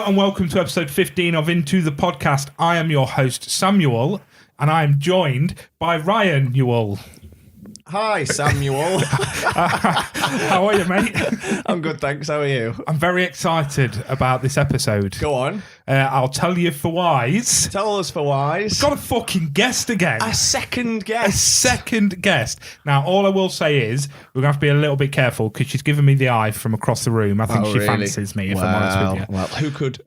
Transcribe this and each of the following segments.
Hello and welcome to episode 15 of Into the Podcast. I am your host, Samuel, and I am joined by Ryan Newell. Hi, Samuel. How are you, mate? I'm good, thanks. How are you? I'm very excited about this episode. Go on. I'll tell you for wise. Tell us for wise. We've got a fucking guest again. A second A guest. second guest. Now, all I will say is we're going to have to be a little bit careful because she's given me the eye from across the room. I think she fancies me, if I'm honest with you. Well,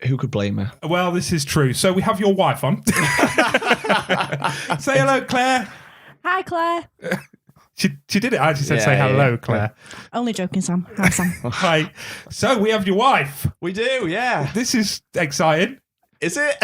who could blame her? Well, this is true. So we have your wife on. Say hello, Claire. Hi, Claire. She did it. I just said, Yeah, say hello, yeah. Claire. Only joking, Sam. Hi, Sam. Hi. So we have your wife. We do, yeah. This is exciting. Is it?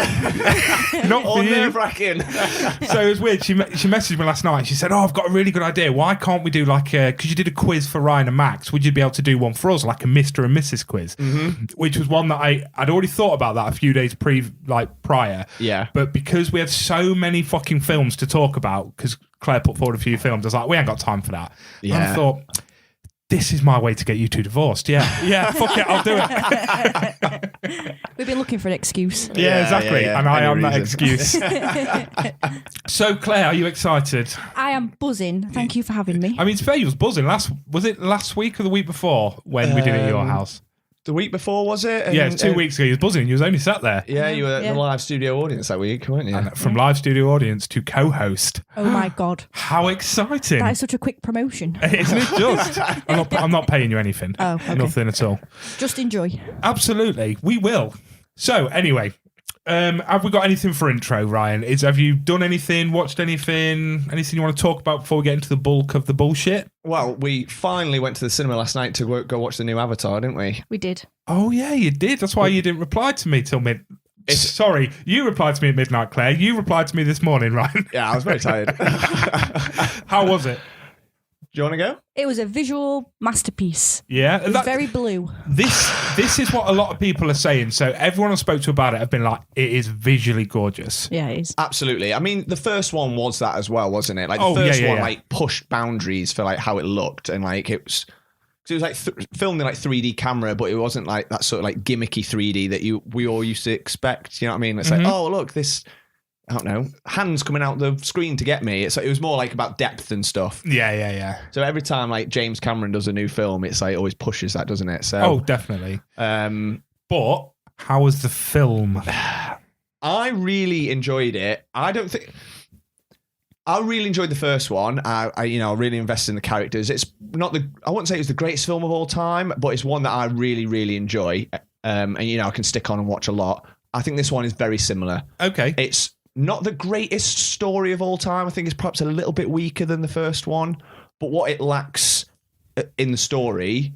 Not for Or you. nerve-wracking? So it was weird. She messaged me last night. She said, "Oh, I've got a really good idea. Why can't we do like because you did a quiz for Ryan and Max? Would you be able to do one for us, like a Mr. and Mrs. quiz?" Mm-hmm. Which was one that I'd already thought about that a few days prior. Yeah. But because we had so many fucking films to talk about, because Claire put forward a few films, I was like, we ain't got time for that. Yeah. And I thought, this is my way to get you two divorced. Yeah, fuck it, I'll do it. We've been looking for an excuse. Yeah, exactly. yeah. And I Any am that reason. excuse. So, Claire, are you excited? I am buzzing. Thank you for having me. I mean, Faye was buzzing. Was it last week or the week before when we did it at your house? The week before, was it? Yeah, it's 2 weeks ago. You was buzzing. You was only sat there. Yeah, you were Yeah. the live studio audience that week, weren't you? And from live studio audience to co-host. Oh my God. How exciting. That is such a quick promotion. Isn't it just? I'm not paying you anything. Oh, okay. Nothing at all. Just enjoy. Absolutely. We will. So, anyway, have we got anything for intro, Ryan? Have you done anything, watched anything you want to talk about before we get into the bulk of the bullshit? Well, we finally went to the cinema last night to go watch the new Avatar, didn't we? We did. Oh, yeah, you did. That's why you didn't reply to me till Sorry, you replied to me at midnight, Claire. You replied to me this morning, Ryan. Yeah, I was very tired. Do How was it? you want to go? It was a visual masterpiece. Yeah. It was very blue. This is what a lot of people are saying. So everyone I spoke to about it have been like, it is visually gorgeous. Yeah, it is. Absolutely. I mean, the first one was that as well, wasn't it? Like Oh, the first yeah, one, yeah. like pushed boundaries for like how it looked, and like it was like filmed in like 3D camera, but it wasn't like that sort of like gimmicky 3D that we all used to expect. You know what I mean? It's like, oh look, this. I don't know, hands coming out the screen to get me. It was more like about depth and stuff. Yeah. So every time like James Cameron does a new film, it's like always pushes that, doesn't it? So Oh, definitely. But how was the film? I really enjoyed it. I really enjoyed the first one. I really invested in the characters. It's not I wouldn't say it was the greatest film of all time, but it's one that I really, really enjoy. And I can stick on and watch a lot. I think this one is very similar. Okay. It's not the greatest story of all time. I think it's perhaps a little bit weaker than the first one, but what it lacks in the story,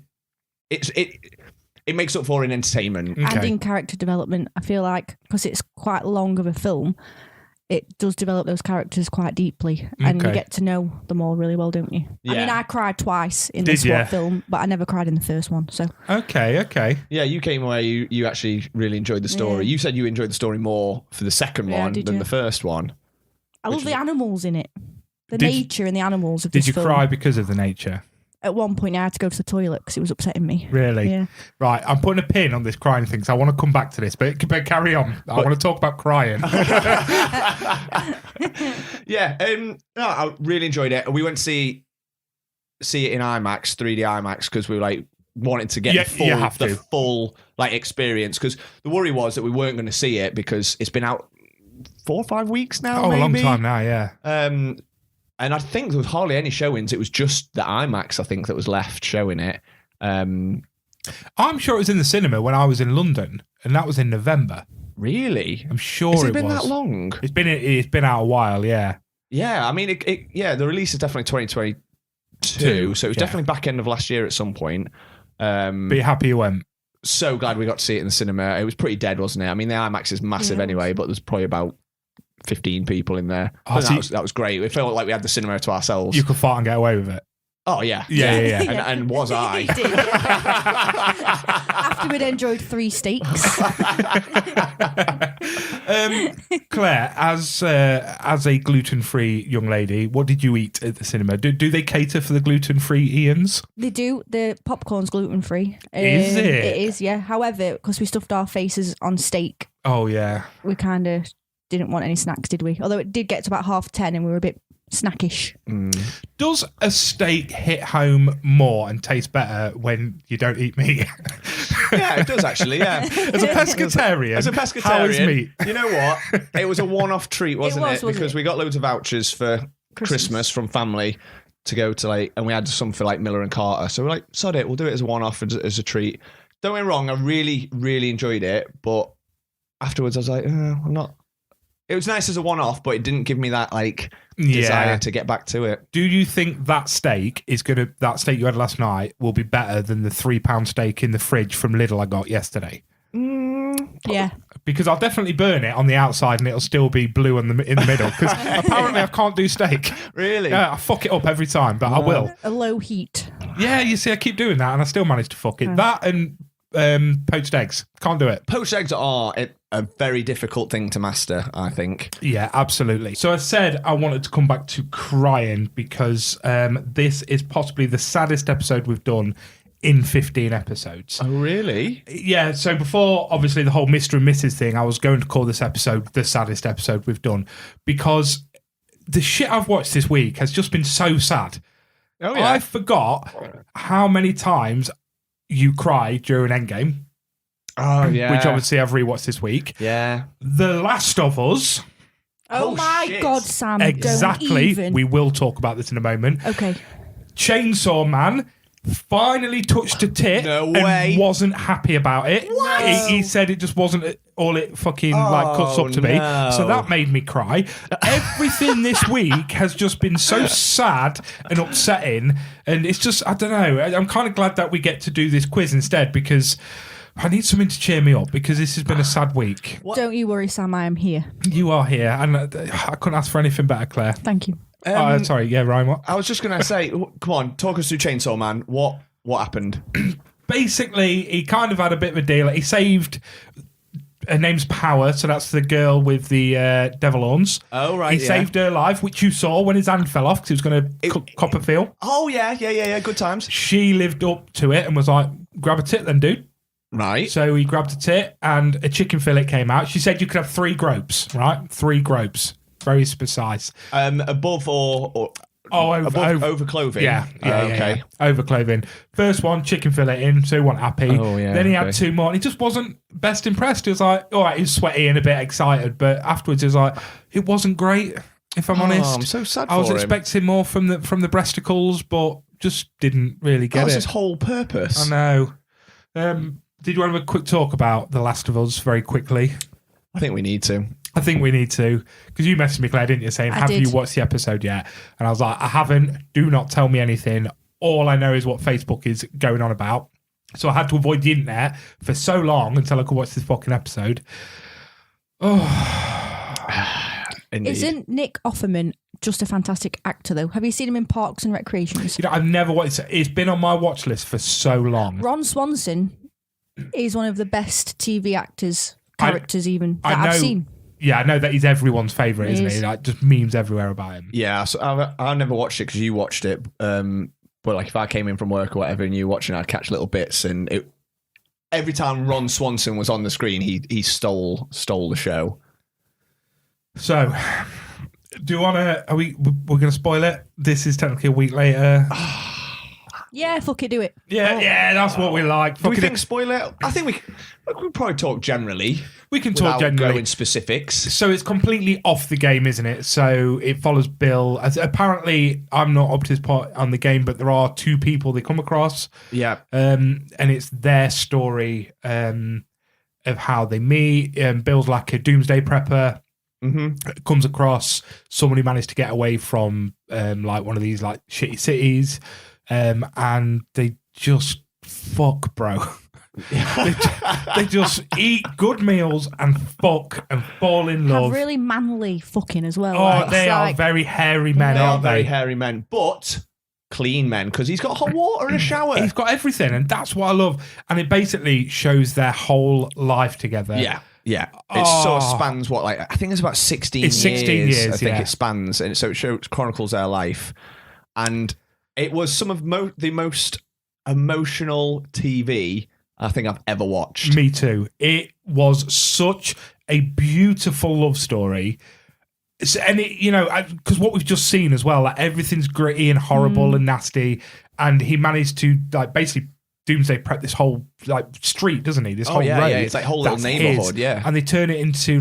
it makes up for in entertainment. And in character development, I feel like, because it's quite long of a film, it does develop those characters quite deeply, and you get to know them all really well, don't you? Yeah. I mean, I cried twice in Did this ya? film, but I never cried in the first one. So Okay. Yeah, you came away, you actually really enjoyed the story. Yeah. You said you enjoyed the story more for the second Yeah, I one did, than yeah. the first one. I love the animals in it, the Did- nature and the animals of Did this you film. cry because of the nature? At one point, I had to go to the toilet because it was upsetting me. Really? Yeah. Right, I'm putting a pin on this crying thing, so I want to come back to this, but carry on. I want to talk about crying. Yeah, no, I really enjoyed it. We went to see it in IMAX, 3D IMAX, because we were like wanted to get Yeah, you the have to. full like experience. Because the worry was that we weren't going to see it because it's been out 4 or 5 weeks now. Oh, maybe. a long time now, yeah. And I think there was hardly any showings. It was just the IMAX, I think, that was left showing it. I'm sure it was in the cinema when I was in London, and that was in November. Really? I'm sure Has it it been was. that long? It's been out a while, yeah. Yeah, I mean, the release is definitely 2022, so it was definitely back end of last year at some point. But you're happy you went. So glad we got to see it in the cinema. It was pretty dead, wasn't it? I mean, the IMAX is massive anyway, but there's probably about 15 people in there. Oh, But that was great. It felt like we had the cinema to ourselves. You could fart and get away with it. Oh, yeah. Yeah. And was I? He did. After we'd enjoyed 3 steaks. Claire, as a gluten-free young lady, what did you eat at the cinema? Do they cater for the gluten-free Ians? They do. The popcorn's gluten-free. Is it? It is, yeah. However, because we stuffed our faces on steak, Oh, yeah. we kind of didn't want any snacks, did we? Although it did get to about 10:30 and we were a bit snackish. Does a steak hit home more and taste better when you don't eat meat? Yeah, it does actually, yeah. As a pescatarian, how is meat? You know what? It was a one-off treat, wasn't it? wasn't Because it? we got loads of vouchers for Christmas from family to go to and we had some for Miller and Carter. So we're like, sod it, we'll do it as a one-off as a treat. Don't get me wrong, I really, really enjoyed it, but afterwards I was like, I'm not. It was nice as a one-off, but it didn't give me that desire to get back to it. Do you think that steak that steak you had last night will be better than the £3 steak in the fridge from Lidl I got yesterday? Yeah. Because I'll definitely burn it on the outside and it'll still be blue in the middle. Because apparently I can't do steak. Really? Yeah, I fuck it up every time, but I will. A low heat. Yeah, you see, I keep doing that and I still manage to fuck it. That and poached eggs. Can't do it. Poached eggs are a very difficult thing to master, I think. Yeah, absolutely. So I said I wanted to come back to crying because this is possibly the saddest episode we've done in 15 episodes. Oh, really? Yeah, so before, obviously, the whole Mr. and Mrs. thing, I was going to call this episode the saddest episode we've done because the shit I've watched this week has just been so sad. Oh, yeah. I forgot how many times you cried during Endgame. Oh, yeah. Which obviously I've rewatched this week. Yeah. The Last of Us. Oh my shit. God, Sam. Exactly. Don't even. We will talk about this in a moment. Okay. Chainsaw Man finally touched a tit No way. and wasn't happy about it. What? He said it just wasn't all it fucking cuts up to be. no. So that made me cry. Everything this week has just been so sad and upsetting. And it's just, I don't know. I'm kind of glad that we get to do this quiz instead because I need something to cheer me up because this has been a sad week. What? Don't you worry, Sam. I am here. You are here. And I couldn't ask for anything better, Claire. Thank you. Sorry, yeah, Ryan, what? I was just going to say, come on, talk us through Chainsaw Man. What happened? Basically, he kind of had a bit of a deal. He saved... Her name's Power, so that's the girl with the devil horns. Oh, right, He saved her life, which you saw when his hand fell off because he was going to cop a feel. Oh, yeah. Good times. She lived up to it and was like, grab a tit then, dude. Right. So he grabbed a tit and a chicken fillet came out. She said you could have 3 gropes, right? 3 gropes. Very precise. Above or over clothing? Yeah. Okay. Yeah. Over clothing. First one, chicken fillet in, so he wasn't happy. Oh, yeah, Then he had okay. 2 more, and he just wasn't best impressed. He was like, all right, he was sweaty and a bit excited, but afterwards he was like, it wasn't great, if I'm honest. I'm so sad I was for him. expecting more from the breasticles, but just didn't really get That's it. his whole purpose. I know. Did you want to have a quick talk about The Last of Us very quickly? I think we need to. I think we need to, because you messaged me, Claire, didn't you, saying, have did. you watched the episode yet? And I was like, I haven't. Do not tell me anything. All I know is what Facebook is going on about. So I had to avoid the internet for so long until I could watch this fucking episode. Oh. Indeed. Isn't Nick Offerman just a fantastic actor, though? Have you seen him in Parks and Recreations? You know, I've never watched it. It's been on my watch list for so long. Ron Swanson is one of the best TV characters even that I know, I've seen. Yeah, I know that he's everyone's favourite, He isn't is. he? Like, just memes everywhere about him. Yeah, so I never watched it because you watched it. But like if I came in from work or whatever and you were watching, I'd catch little bits. And every time Ron Swanson was on the screen, he stole the show. So, do you want to? We're going to spoil it. This is technically a week later. Yeah, fuck it, do it. Yeah, that's what we like. Do we Fucking think spoiler? I think we probably talk generally. we can talk without generally. going specifics. So it's completely off the game, isn't it? So it follows Bill. As apparently, I'm not up to this part on the game, but there are 2 people they come across. Yeah. And it's their story of how they meet. Bill's like a doomsday prepper. Mm-hmm. Comes across someone who managed to get away from like one of these like shitty cities, and they just fuck, bro. they just eat good meals and fuck and fall in love. Have really manly fucking as well. Oh, like, they it's are like, very hairy men, They are aren't very they? hairy men, but clean men because he's got hot water and a shower. He's got everything, and that's what I love. And it basically shows their whole life together. Yeah. It sort of spans I think it's about 16 years. It's 16 years, I think it spans, and so it chronicles their life. And it was some of the most emotional TV I think I've ever watched. Me too. It was such a beautiful love story. And because what we've just seen as well, like everything's gritty and horrible and nasty, and he managed to basically doomsday prep this whole street, doesn't he? This whole road. Yeah, it's like whole little neighborhood, and they turn it into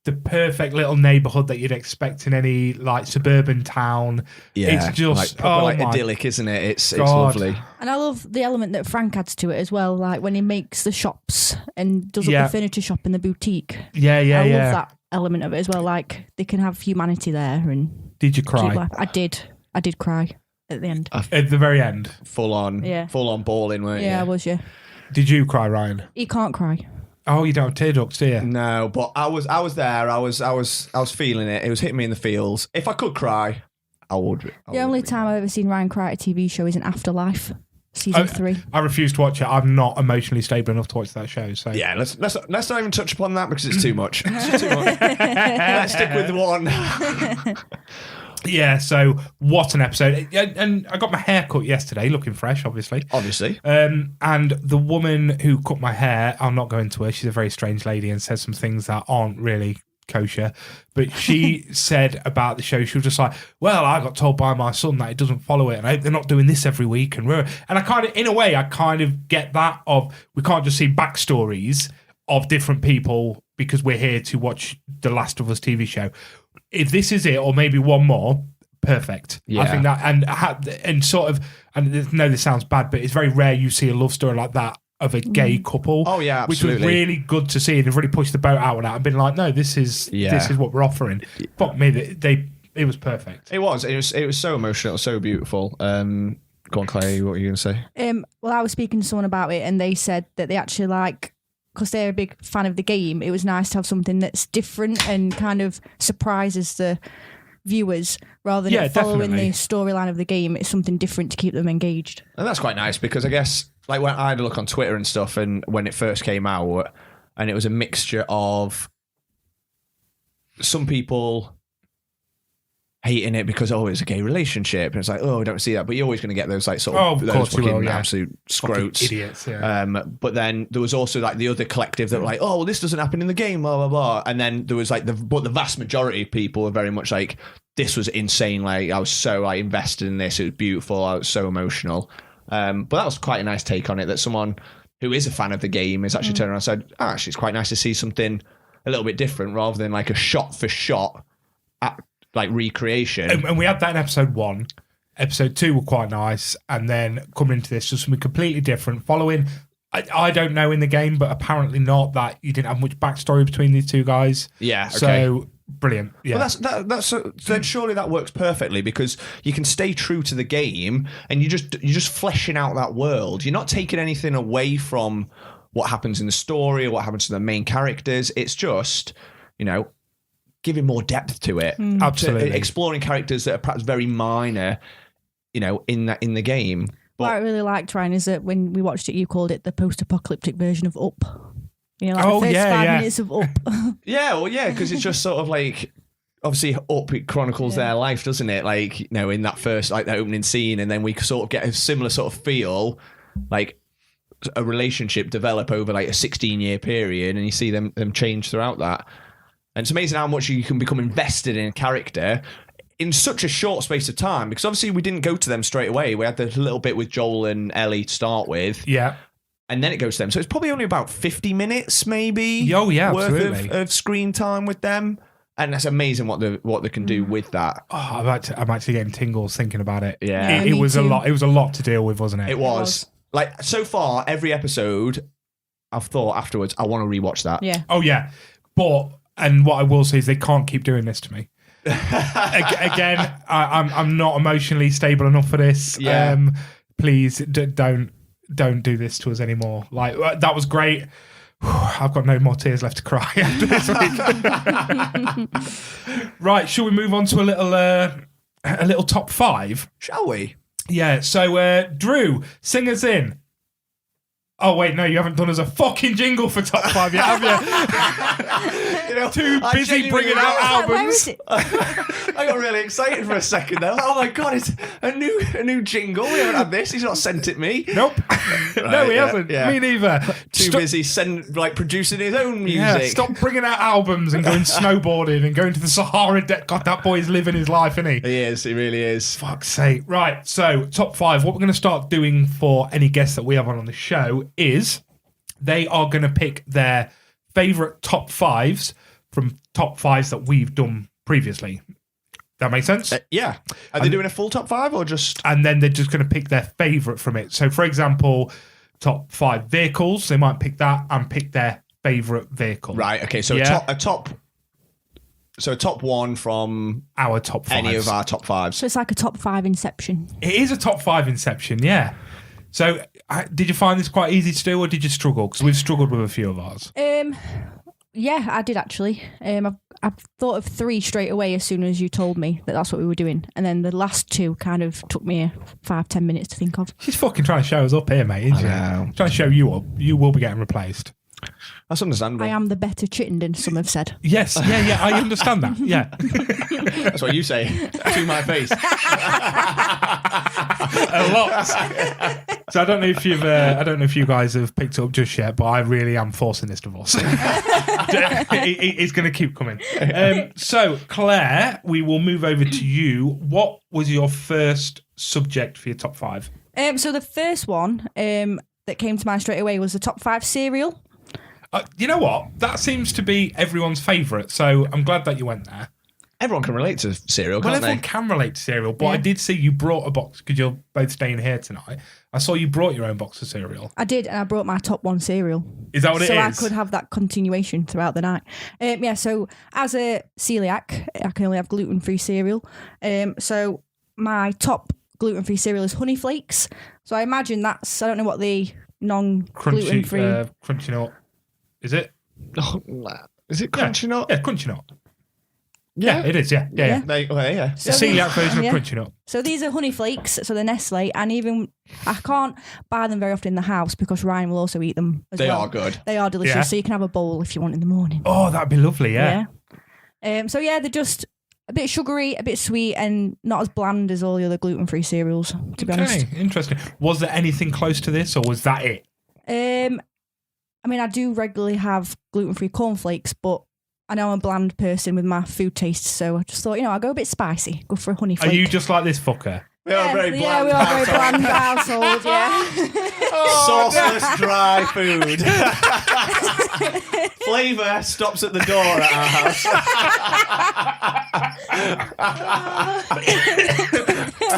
the perfect little neighborhood that you'd expect in any suburban town. Yeah, it's just idyllic, isn't it? It's lovely. And I love the element that Frank adds to it as well, like when he makes the shops and does up the furniture shop in the boutique. I love that element of it as well. Like they can have humanity there. And did you cry? I did cry at the end. At the very end, full on bawling, weren't you? Yeah, I was. Yeah. Did you cry, Ryan? He can't cry. Oh, you don't have tear ducts, do you? No, but I was there. I was feeling it. It was hitting me in the feels. If I could cry, I would. The only time I've ever seen Ryan cry at a TV show is in Afterlife, season 3. I refuse to watch it. I'm not emotionally stable enough to watch that show. So yeah, let's not even touch upon that because it's too much. It's too much. Let's stick with one. Yeah, so what an episode. And I got my hair cut yesterday, looking fresh, obviously. And the woman who cut my hair, I'll not go into her, she's a very strange lady and says some things that aren't really kosher. But she said about the show, she was just like, well, I got told by my son that it doesn't follow it, and I hope they're not doing this every week. And I kind of, in a way, I kind of get that of, we can't just see backstories of different people because we're here to watch The Last of Us TV show. If this is it, or maybe one more, perfect. Yeah. I think that, and sort of, and I know this sounds bad, but it's very rare you see a love story like that of a gay couple. Oh yeah, absolutely. Which was really good to see, and they've really pushed the boat out on that and been like, no, this is what we're offering. Fuck me, it was perfect. It was so emotional, so beautiful. Go on, Claire, what were you going to say? Well, I was speaking to someone about it, and they said that they actually because they're a big fan of the game, it was nice to have something that's different and kind of surprises the viewers rather than following the storyline of the game. It's something different to keep them engaged. And that's quite nice because I guess when I had a look on Twitter and stuff, and when it first came out, and it was a mixture of some people hating it because it's a gay relationship, and it's like, I don't see that, but you're always going to get those those fucking absolute scroats, idiots. Yeah. But then there was also the other collective that were like, well, this doesn't happen in the game, blah blah blah, and then there was but the vast majority of people were very much like, this was insane. I was so invested in this. It was beautiful. I was so emotional. But that was quite a nice take on it. That someone who is a fan of the game is actually turned around and said, actually, it's quite nice to see something a little bit different rather than a shot for shot recreation. And we had that in episode 1. Episode 2 were quite nice, and then coming into this, just something completely different. Following, I don't know in the game, but apparently not that you didn't have much backstory between these two guys. Yeah. Okay. So brilliant. Yeah. Well, that's then surely that works perfectly because you can stay true to the game, and you're just fleshing out that world. You're not taking anything away from what happens in the story or what happens to the main characters. It's just, giving more depth to it. Absolutely. Exploring characters that are perhaps very minor, in the game. But what I really liked, Ryan, is that when we watched it, you called it the post-apocalyptic version of Up. The first 5 minutes of Up. because it's just sort of obviously Up, it chronicles their life, doesn't it? In that first, the opening scene, and then we sort of get a similar sort of feel, a relationship develop over a 16-year period, and you see them change throughout that. And it's amazing how much you can become invested in a character in such a short space of time, because obviously we didn't go to them straight away. We had this little bit with Joel and Ellie to start with. Yeah. And then it goes to them. So it's probably only about 50 minutes, maybe, worth of screen time with them. And that's amazing what they can do with that. Oh, I'm actually getting tingles thinking about it. Yeah. It was a lot. It was a lot to deal with, wasn't it? It was. So far, every episode, I've thought afterwards, I want to rewatch that. Yeah. Oh, yeah. And what I will say is they can't keep doing this to me. Again, I'm not emotionally stable enough for this. Yeah. Please don't do this to us anymore. That was great. I've got no more tears left to cry after this week. Right, shall we move on to a little top 5? Shall we? Yeah, so Drew, sing us in. Oh, wait, no, you haven't done us a fucking jingle for top 5 yet, have you? Too busy bringing out albums. Where is it? I got really excited for a second there. Oh my god, it's a new jingle. We haven't had this. He's not sent it me. Nope. No, he hasn't. yeah. Me neither. Too busy producing his own music. Yeah, stop bringing out albums and going snowboarding and going to the Sahara. God, that boy's living his life, isn't he? He is. He really is. Fuck's sake. Right, so top 5. What we're going to start doing for any guests that we have on the show is they are going to pick their favourite top 5s from top 5s that we've done previously. That makes sense? Yeah. Are they doing a full top 5 or just... And then they're just going to pick their favourite from it. So, for example, top 5 vehicles, they might pick that and pick their favourite vehicle. Right, okay. So a top 1 from our top 5s. Any of our top 5s. So it's like a top 5 Inception. It is a top 5 Inception, yeah. So did you find this quite easy to do or did you struggle? Because we've struggled with a few of ours. Yeah, I did actually. I thought of 3 straight away as soon as you told me that that's what we were doing. And then the last 2 kind of took me 5-10 minutes to think of. She's fucking trying to show us up here, mate, isn't she? Trying to show you up. You will be getting replaced. That's understandable. I am the better Chittenden, some have said. Yes, yeah, I understand that. Yeah. That's what you say to my face. A lot. So I don't know if you guys have picked up just yet, but I really am forcing this divorce. It's going to keep coming. So Claire, we will move over to you. What was your first subject for your top 5? So the first one that came to mind straight away was the top 5 cereal. You know what? That seems to be everyone's favourite. So I'm glad that you went there. Everyone can relate to cereal, can't everyone they? can relate to cereal, but I did see you brought a box because you're both staying here tonight. I saw you brought your own box of cereal. I did, and I brought my top 1 cereal. Is that what it is? So I could have that continuation throughout the night. Yeah, so as a celiac, I can only have gluten-free cereal. So my top gluten-free cereal is Honey Flakes. So I imagine I don't know what the non-gluten-free... Crunchy Nut. Is it? Oh, is it Crunchy Nut? Yeah, Crunchy Nut. Yeah, it is, yeah. Yeah. The So celiac version of Crunchy Nut. So these are Honey Flakes, so they're Nestle, and even I can't buy them very often in the house because Ryan will also eat them as well. They are good. They are delicious, Yeah. so you can have a bowl if you want in the morning. Oh, that'd be lovely, yeah. So yeah, they're just a bit sugary, a bit sweet, and not as bland as all the other gluten-free cereals, to be honest. Okay, interesting. Was there anything close to this, or was that it? I mean, I do regularly have gluten-free cornflakes, but I know I'm a bland person with my food tastes, so I just thought, I'll go a bit spicy. Go for a honey flake. Are you just like this fucker? We are very bland. Yeah, we are very bland household, yeah. Sauceless dry food. Flavour stops at the door at our house.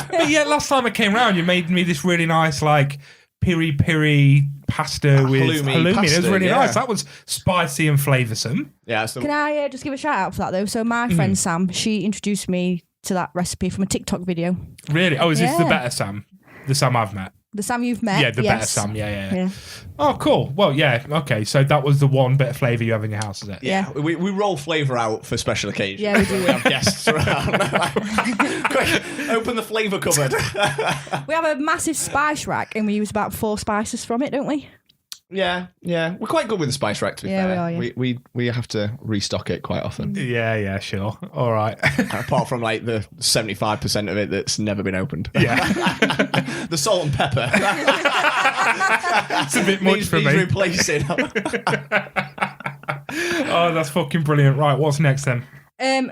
But yeah, last time I came round, you made me this really nice, like, piri pasta with halloumi. It was really nice. That was spicy and flavoursome. Yeah. Can I just give a shout out for that, though? So my friend Sam, she introduced me to that recipe from a TikTok video. Really? Oh, is this the better Sam? The Sam I've met? The Sam you've met? Yeah, the better yes. Sam. Yeah. Oh, cool. Well, yeah. Okay, so that was the one bit of flavour you have in your house, is it? Yeah. We roll flavour out for special occasions. Yeah, we do. We have guests around. Quick, open the flavour cupboard. We have a massive spice rack and we use about 4 spices from it, don't we? Yeah. We're quite good with the spice rack, to be fair. We are, yeah. We have to restock it quite often. Yeah, sure. All right. Apart from like the 75% of it that's never been opened. Yeah. The salt and pepper. It's a bit much for me. Replacing. Oh, that's fucking brilliant. Right, what's next then?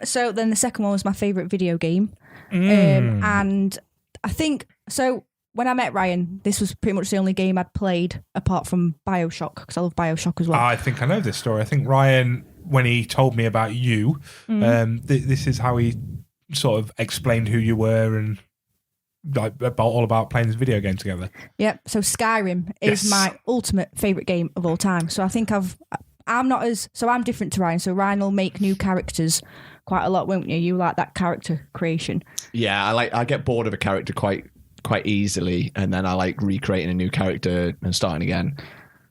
So then the second one was my favourite video game. And I think, so when I met Ryan, this was pretty much the only game I'd played apart from BioShock, because I love BioShock as well. I think I know this story. I think Ryan, when he told me about you, this is how he sort of explained who you were and like all about playing this video game together. Yep. So Skyrim is my ultimate favourite game of all time. So I think I'm different to Ryan. So Ryan will make new characters quite a lot, won't you? You like that character creation. Yeah, I get bored of a character quite easily, and then I like recreating a new character and starting again.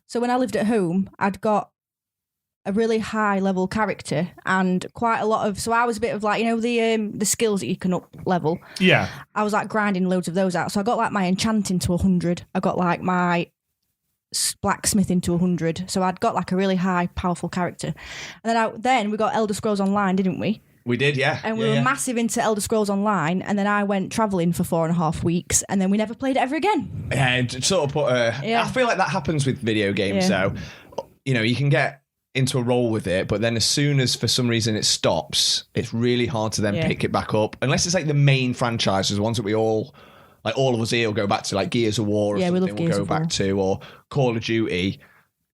So when I lived at home, I'd got a really high level character and quite a lot of. So I was a bit of like, the skills that you can up level. Yeah. I was like grinding loads of those out. So I got like my enchanting to 100. I got like my blacksmithing to 100. So I'd got like a really high, powerful character. And then we got Elder Scrolls Online, didn't we? We did, yeah. And we were massive into Elder Scrolls Online, and then I went travelling for 4.5 weeks, and then we never played it ever again. And sort of put I feel like that happens with video games. So, you can get into a role with it, but then as soon as for some reason it stops, it's really hard to then pick it back up. Unless it's like the main franchises, the ones that we all of us here will go back to, like Gears of War or something we'll go back to, or Call of Duty.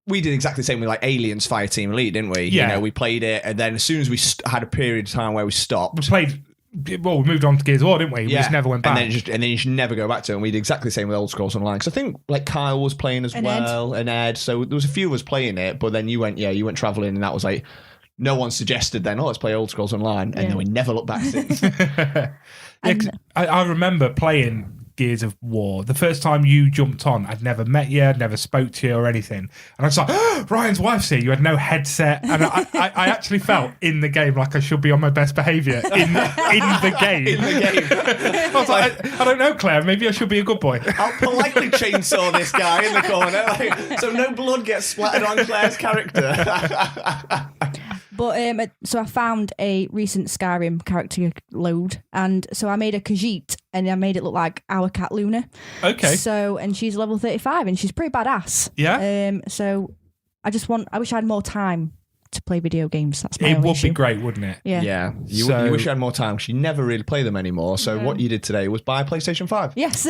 We did exactly the same with like Aliens Fireteam Elite, didn't we? Yeah. We played it, and then as soon as we had a period of time where we stopped. We moved on to Gears of War, didn't we? We just never went back. And then you should never go back to it. And we did exactly the same with Old Scrolls Online. Because I think like Kyle was playing as well, and Ed. So there was a few of us playing it, but then you went travelling, and that was like, no one suggested then, let's play Old Scrolls Online. And then we never looked back since. I remember playing Gears of War. The first time you jumped on, I'd never met you, I'd never spoke to you or anything. And I was like, Ryan's wife's here. You had no headset. And I actually felt in the game like I should be on my best behaviour in the game. In the game. I was like, I don't know, Claire. Maybe I should be a good boy. I'll politely chainsaw this guy in the corner, so no blood gets splattered on Claire's character. But so I found a recent Skyrim character load, and so I made a Khajiit, and I made it look like our cat Luna. Okay. So, and she's level 35, and she's pretty badass. Yeah. So I wish I had more time to play video games. That's my It only would issue. be great, wouldn't it? Yeah. Yeah. You wish you had more time. She never really play them anymore. So what you did today was buy a PlayStation 5. Yes.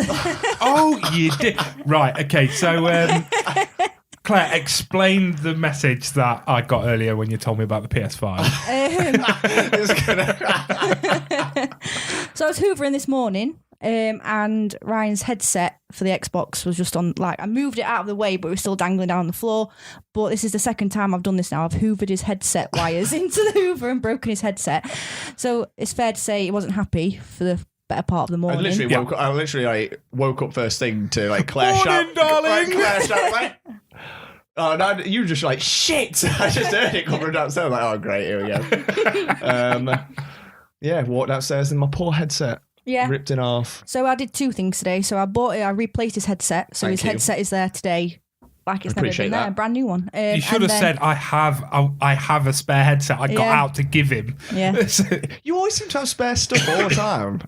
Oh, you did. Right. Okay. So, Claire, explain the message that I got earlier when you told me about the PS5. So I was hoovering this morning, and Ryan's headset for the Xbox was just on, like, I moved it out of the way, but it was still dangling down on the floor. But this is the second time I've done this now. I've hoovered his headset wires into the hoover and broken his headset. So it's fair to say he wasn't happy for the better part of the morning. I literally woke up first thing to like Claire Morning, darling. Claire shout, like, oh no! You were just like shit. I just heard it coming downstairs. Like, oh great, here we go. Walked downstairs and my poor headset ripped in half. So I did two things today. So I replaced his headset. So his headset is there today. Like it's never been there, a brand new one. You should have said, I have a spare headset I got out to give him. Yeah. You always seem to have spare stuff all the time.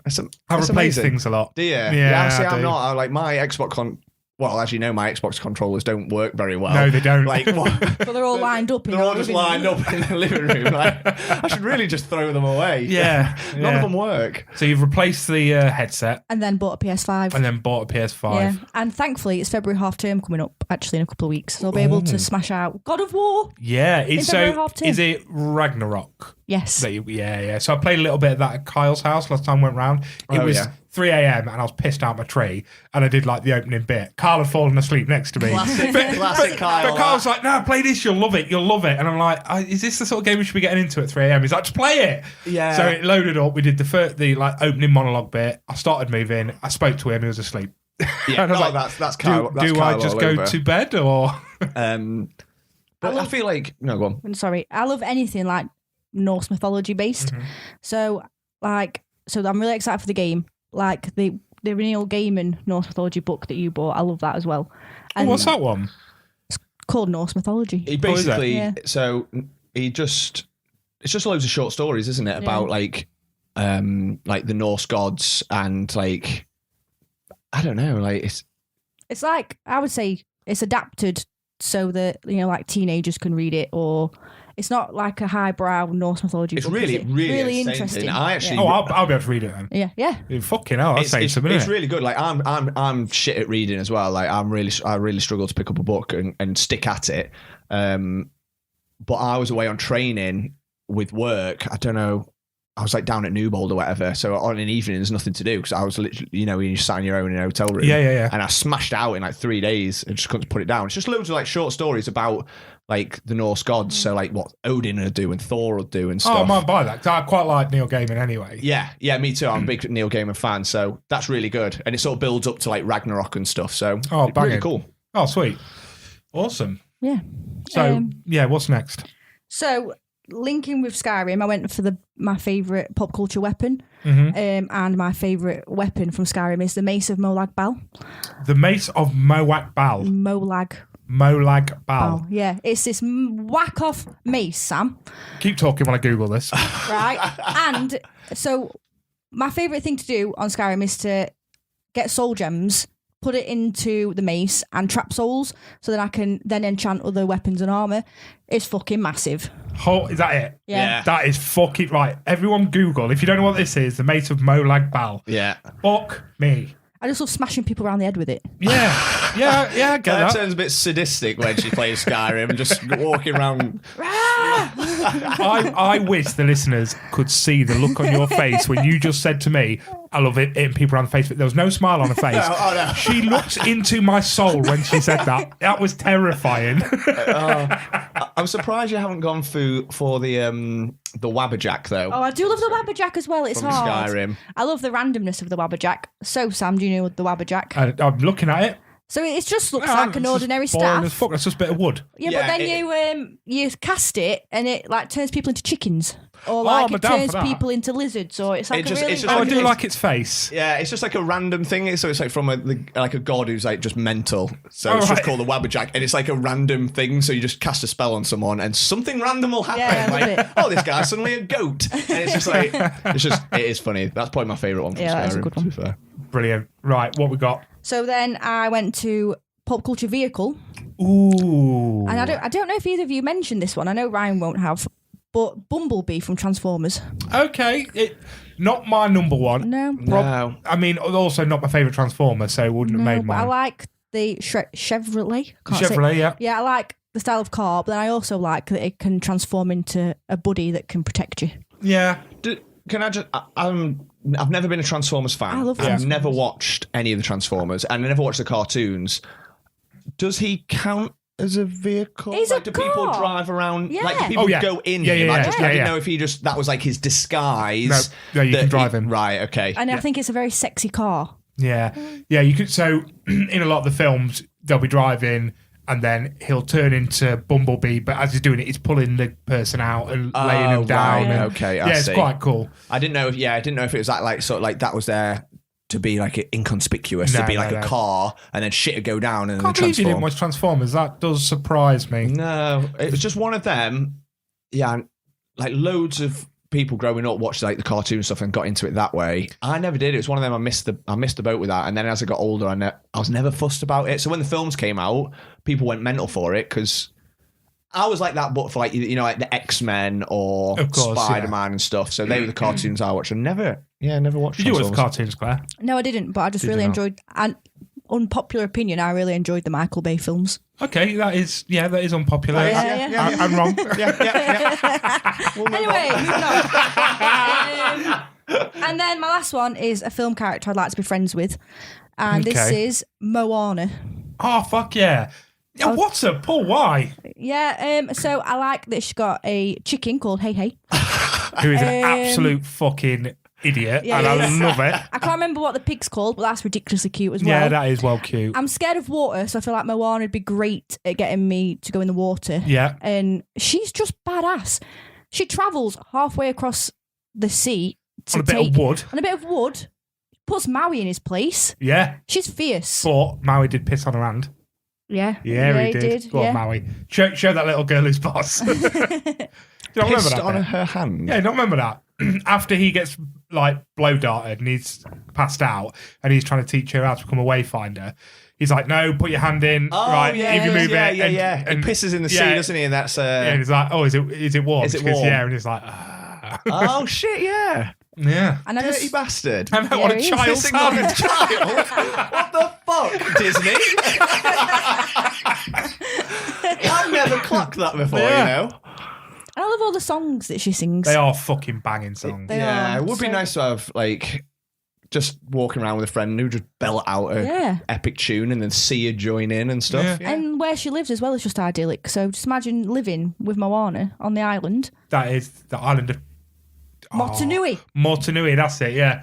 I replace things a lot. Do you? Yeah, see, I I'm do. not. Like my Xbox well, as you know, my Xbox controllers don't work very well. No, they don't. Like, but they're all lined up. They're all just lined up in the living room. Like, I should really just throw them away. Yeah. None of them work. So you've replaced the headset. And then bought a PS5. And then bought a PS5. Yeah. And thankfully, it's February half term coming up, actually, in a couple of weeks. So I'll be able to smash out God of War. Yeah. February half term. Is it Ragnarok? Yes. So I played a little bit of that at Kyle's house last time I went round. It was 3 a.m. and I was pissed out my tree and I did like the opening bit. Carl had fallen asleep next to me. Classic Kyle. But Carl's like, no, play this, you'll love it. And I'm like, is this the sort of game we should be getting into at 3 a.m? He's like, just play it. Yeah. So it loaded up. We did the like opening monologue bit. I started moving. I spoke to him. He was asleep. Yeah, and I was like, that's Kyle. Do Kyle I just all go over. to bed or? But I feel like no, go on. I'm sorry. I love anything like Norse mythology based. Mm-hmm. So I'm really excited for the game. Like the Neil Gaiman Norse mythology book that you bought. I love that as well. And What's that one? It's called Norse mythology. He basically, Yeah. so it's just loads of short stories, isn't it? About like the Norse gods and like, I don't know, like It's like, I would say it's adapted so that, like teenagers can read it, or it's not like a highbrow Norse mythology it's book, really, is it? really interesting. I actually, I'll be able to read it then. Yeah. Fucking hell, that's saying something. it's really good. Like I'm shit at reading as well. Like I really struggle to pick up a book and stick at it. But I was away on training with work. I don't know. I was like down at Newbold or whatever. So on an evening, there's nothing to do because I was literally, you sat on your own in a hotel room. Yeah. And I smashed out in like 3 days and just couldn't put it down. It's just loads of like short stories about like the Norse gods. So like what Odin would do and Thor would do and stuff. Oh, I might buy that 'cause I quite like Neil Gaiman anyway. Yeah, me too. I'm a big Neil Gaiman fan. So that's really good. And it sort of builds up to like Ragnarok and stuff. So banging. really cool. Oh, sweet. Awesome. Yeah. So, what's next? So, linking with Skyrim, I went for my favourite pop culture weapon. And my favourite weapon from Skyrim is the Mace of Molag Bal. The Mace of Molag Bal. Molag Bal. Yeah, it's this whack-off mace, Sam. Keep talking while I Google this. Right? And so my favourite thing to do on Skyrim is to get soul gems, put it into the mace and trap souls so that I can then enchant other weapons and armour. It's fucking massive. Is that it? Yeah. That is fucking right. Everyone Google. If you don't know what this is, the Mace of Molag Bal. Yeah. Fuck me. I just love smashing people around the head with it. Yeah, I get that. Turns a bit sadistic when she plays Skyrim, just walking around. I wish the listeners could see the look on your face when you just said to me, I love it, hitting people around the face. But there was no smile on her face. No. She looked into my soul when she said that. That was terrifying. I'm surprised you haven't gone for the Wabberjack though. Oh, I do love the Wabberjack as well. It's From hard. Skyrim. I love the randomness of the Wabberjack. So, Sam, do you know the Wabberjack? I'm looking at it. So it just looks like an ordinary Boring staff. as fuck. That's just a bit of wood. Yeah, Yeah, but then you cast it and it like turns people into chickens, or like I'm it down for turns that. people into lizards, or it's like It just- a really. it's just Oh, I like do it's- like its face. Yeah, it's just like a random thing. So it's like from a god who's like just mental. So Oh, it's just right. called the Wabberjack, and it's like a random thing. So you just cast a spell on someone, and something random will happen. Yeah, I love like, it. oh, this guy's suddenly a goat, and it's just like it is funny. That's probably my favorite one. From Yeah, that is a Skyrim, good to be one. fair. Brilliant. Right, what we got? So then I went to Pop Culture Vehicle, Ooh. and I don't know if either of you mentioned this one. I know Ryan won't have, but Bumblebee from Transformers. Okay. Not my number one. No, No. I mean, also not my favourite Transformer, so it wouldn't have no, made but I mine. like the Chevrolet. Can't say- Chevrolet, yeah. Yeah, I like the style of car, but then I also like that it can transform into a buddy that can protect you. Yeah. Can I just? I've never been a Transformers fan. I love I've Transformers. never watched any of the Transformers, and I never watched the cartoons. Does he count as a vehicle? He's a like, do people car. drive around? Yeah. Like, do people Oh, yeah. go in Yeah, him? yeah, I yeah. just Yeah, I didn't yeah. know if he just that was like his disguise. No, you that can drive him. Right. Okay. And I think it's a very sexy car. Yeah. Yeah, you could. So, in a lot of the films, they'll be driving and then he'll turn into Bumblebee, but as he's doing it, he's pulling the person out and laying him down. Right, and- okay, I yeah, it's see. quite cool. I didn't know. I didn't know if it was that like sort of like that was there to be like inconspicuous, to No, be like no, a no. car, and then shit would go down and then Can't believe you didn't transform. watch Transformers. That does surprise me. No, it was just one of them. Yeah, and, like loads of people growing up watched like the cartoon stuff and got into it that way. I never did. It was one of them. I missed the boat with that. And then as I got older, I was never fussed about it. So when the films came out, people went mental for it because I was like that, but for like like the X-Men or Of course, Spider-Man and stuff. So they were the cartoons I watched. I never watched. Did you watch the Transformers. cartoons, Claire? No, I didn't, but I just Did you really not? enjoyed. And unpopular opinion, I really enjoyed the Michael Bay films. Okay, that is unpopular. Yeah, yeah. I'm wrong. Anyway, moving on. And then my last one is a film character I'd like to be friends with, and this Okay. is Moana. Oh, fuck yeah. Yeah, what's up, Paul? Why? Yeah, so I like that she's got a chicken called Hey Hey. Who is an absolute fucking idiot, Yeah, and he I is. love it. I can't remember what the pig's called, but that's ridiculously cute as well. Yeah, that is well cute. I'm scared of water, so I feel like Moana would be great at getting me to go in the water. Yeah. And she's just badass. She travels halfway across the sea to On a bit take of wood. on a bit of wood, puts Maui in his place. Yeah. She's fierce. But Maui did piss on her hand. Yeah. Yeah, he did. Go yeah. on, Maui. Show that little girl who's boss. Do you not remember Pissed that? on bit? her hand. Yeah, don't remember that. After he gets like blow darted and he's passed out and he's trying to teach her how to become a wayfinder, he's like, "No, put your hand in, Oh, right? yeah, if you move yeah, it, yeah, and, yeah. and he pisses in the sea, yeah, doesn't he? And that's Yeah, and he's like, "Oh, is it warm?" Is it She goes, warm? Yeah, and he's like, "Ah." oh shit, yeah, "Yeah." And I dirty just bastard. And what a he is. child's Pissing on hand. a child. What the fuck, Disney? I've never clocked that before, Yeah. and I love all the songs that she sings. They are fucking banging songs. They Yeah, are, it would be so- nice to have like just walking around with a friend who just belt out a Yeah. epic tune and then see her join in and stuff. Yeah. And where she lives as well is just idyllic. So just imagine living with Moana on the island. That is the island of Motunui. Motunui, that's it, yeah.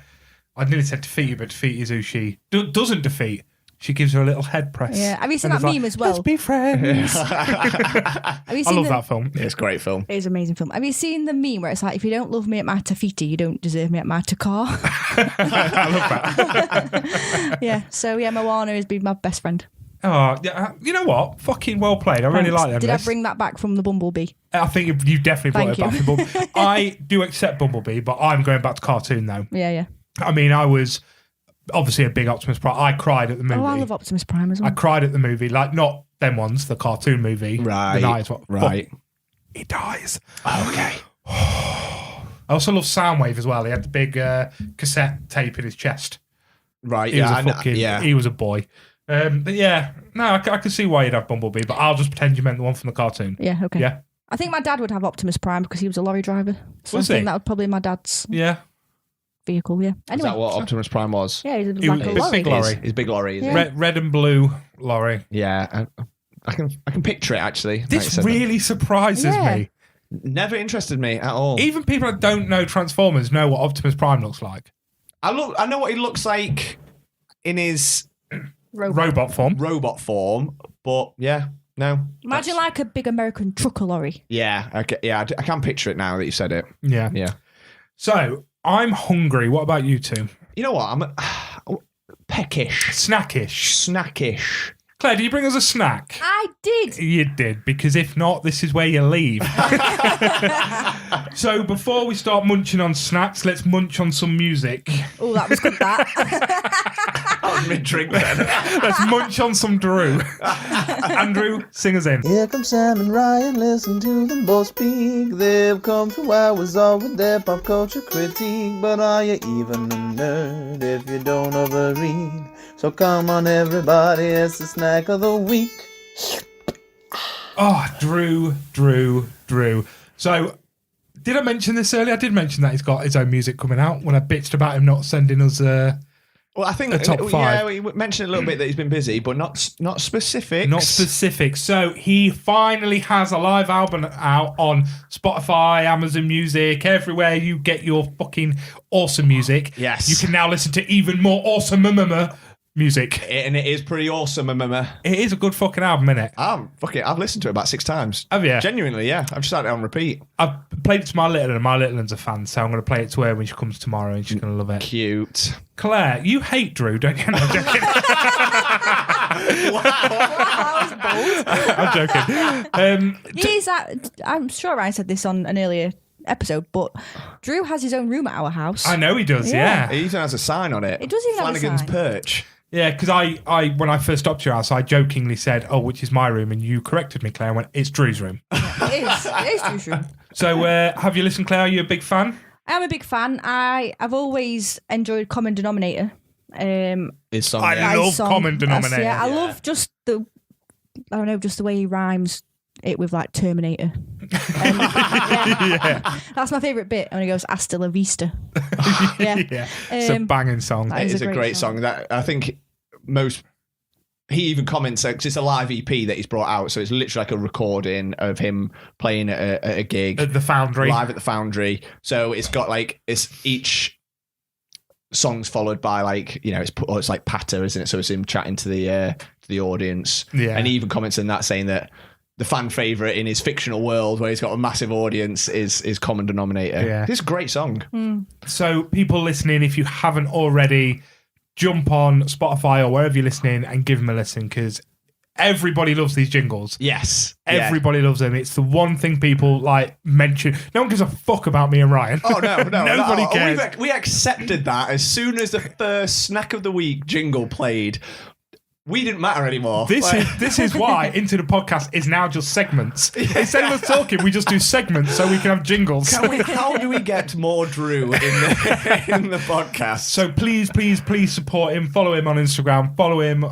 I nearly said Tafiti, but Tafiti is who she doesn't defeat. She gives her a little head press. Yeah. Have you seen And that it's meme as well? Let's be friends. Have you I seen love that film. It's a great film. It is an amazing film. Have you seen the meme where it's like, if you don't love me at my tafiti, you don't deserve me at my takar? I love that. Yeah. So yeah, Moana has been my best friend. Oh, yeah, you know what? Fucking well played. I really Thanks. like them. Did I bring that back from the Bumblebee? I think you definitely brought Thank it back from Bumblebee. I do accept Bumblebee, but I'm going back to cartoon though. Yeah. I mean, I was obviously a big Optimus Prime. I cried at the movie. Oh, I love Optimus Prime as I well. cried at the movie, like not them ones, the cartoon movie. Right. The 90s one. Right. But he dies. Okay. I also love Soundwave as well. He had the big cassette tape in his chest. Right. He Yeah. was he was a boy. But yeah, no, I can see why you'd have Bumblebee, but I'll just pretend you meant the one from the cartoon. Yeah, okay. Yeah. I think my dad would have Optimus Prime because he was a lorry driver. So Was I think he? that would probably be my dad's Yeah. vehicle, yeah. Is Anyway, that what Optimus Prime was? yeah, he's He like was a big lorry. lorry. His big lorry. Is Yeah. it? Red and blue lorry. Yeah. I can picture it actually. now you This said that. really surprises Yeah. me. Never interested me at all. Even people that don't know Transformers know what Optimus Prime looks like. I know what he looks like in his Robot form. robot form, but yeah, no. Imagine like a big American trucker lorry. Yeah, okay, yeah, I can picture it now that you said it. Yeah. Yeah. So, I'm hungry. What about you two? You know what? I'm peckish, Snackish. snackish. Claire, did you bring us a snack? I did. You did, because if not, this is where you leave. So before we start munching on snacks, let's munch on some music. Oh, that was good, that. I was mid-drink then. Let's munch on some Drew. Andrew, sing us in. Here come Sam and Ryan, listen to them both speak. They've come 2 hours on with their pop culture critique. But are you even a nerd if you don't overread? So come on everybody, it's the snack of the week. Oh, Drew. So, did I mention this earlier? I did mention that he's got his own music coming out when I bitched about him not sending us... Well, I think A top 5. Yeah, we mentioned a little bit that he's been busy, but not specific. Not specific. So he finally has a live album out on Spotify, Amazon Music, everywhere you get your fucking awesome music. Yes. You can now listen to even more awesome music. And it is pretty awesome, remember. It is a good fucking album, innit? I've listened to it about 6 times. Have you? Genuinely, yeah. I've just had it on repeat. I've played it to my little one, and my little one's a fan, so I'm going to play it to her when she comes tomorrow, and she's going to love it. Cute. Claire, you hate Drew, don't you? No, I'm joking. I'm joking. I'm sure I said this on an earlier episode, but Drew has his own room at our house. I know he does, yeah. It even has a sign on it. It does even have a Flanagan's sign. Perch. Yeah, because I when I first stopped your house, I jokingly said, "Oh, which is my room?" And you corrected me, Claire, and went, "It's Drew's room." It is Drew's room. So, have you listened, Claire? Are you a big fan? I am a big fan. I've always enjoyed Common Denominator. His song. I yeah. love His song. Common That's- Denominator. Yeah, I love just the way he rhymes it with like Terminator. Yeah. That's my favourite bit when he goes "Hasta la vista." Yeah. Yeah. It's a banging song. that It is is a great song. That I think he even comments because it's a live EP that he's brought out, so it's literally like a recording of him playing at a gig At the Foundry. live at the Foundry. So it's got like it's each song's followed by like it's like patter, isn't it? So it's him chatting to the audience. Yeah. And he even comments in that saying that the fan favorite in his fictional world, where he's got a massive audience, is Common Denominator. Yeah. It's a great song. So, people listening, if you haven't already, jump on Spotify or wherever you're listening and give them a listen, because everybody loves these jingles. Yes, Everybody loves them. It's the one thing people like mention. No one gives a fuck about me and Ryan. Oh no, Nobody no. cares. We accepted that as soon as the first Snack of the Week jingle played. We didn't matter anymore. This is why Into the Podcast is now just segments. Instead of us talking, we just do segments so we can have jingles. How do we get more Drew in the podcast? So please support him. Follow him on Instagram. Follow him.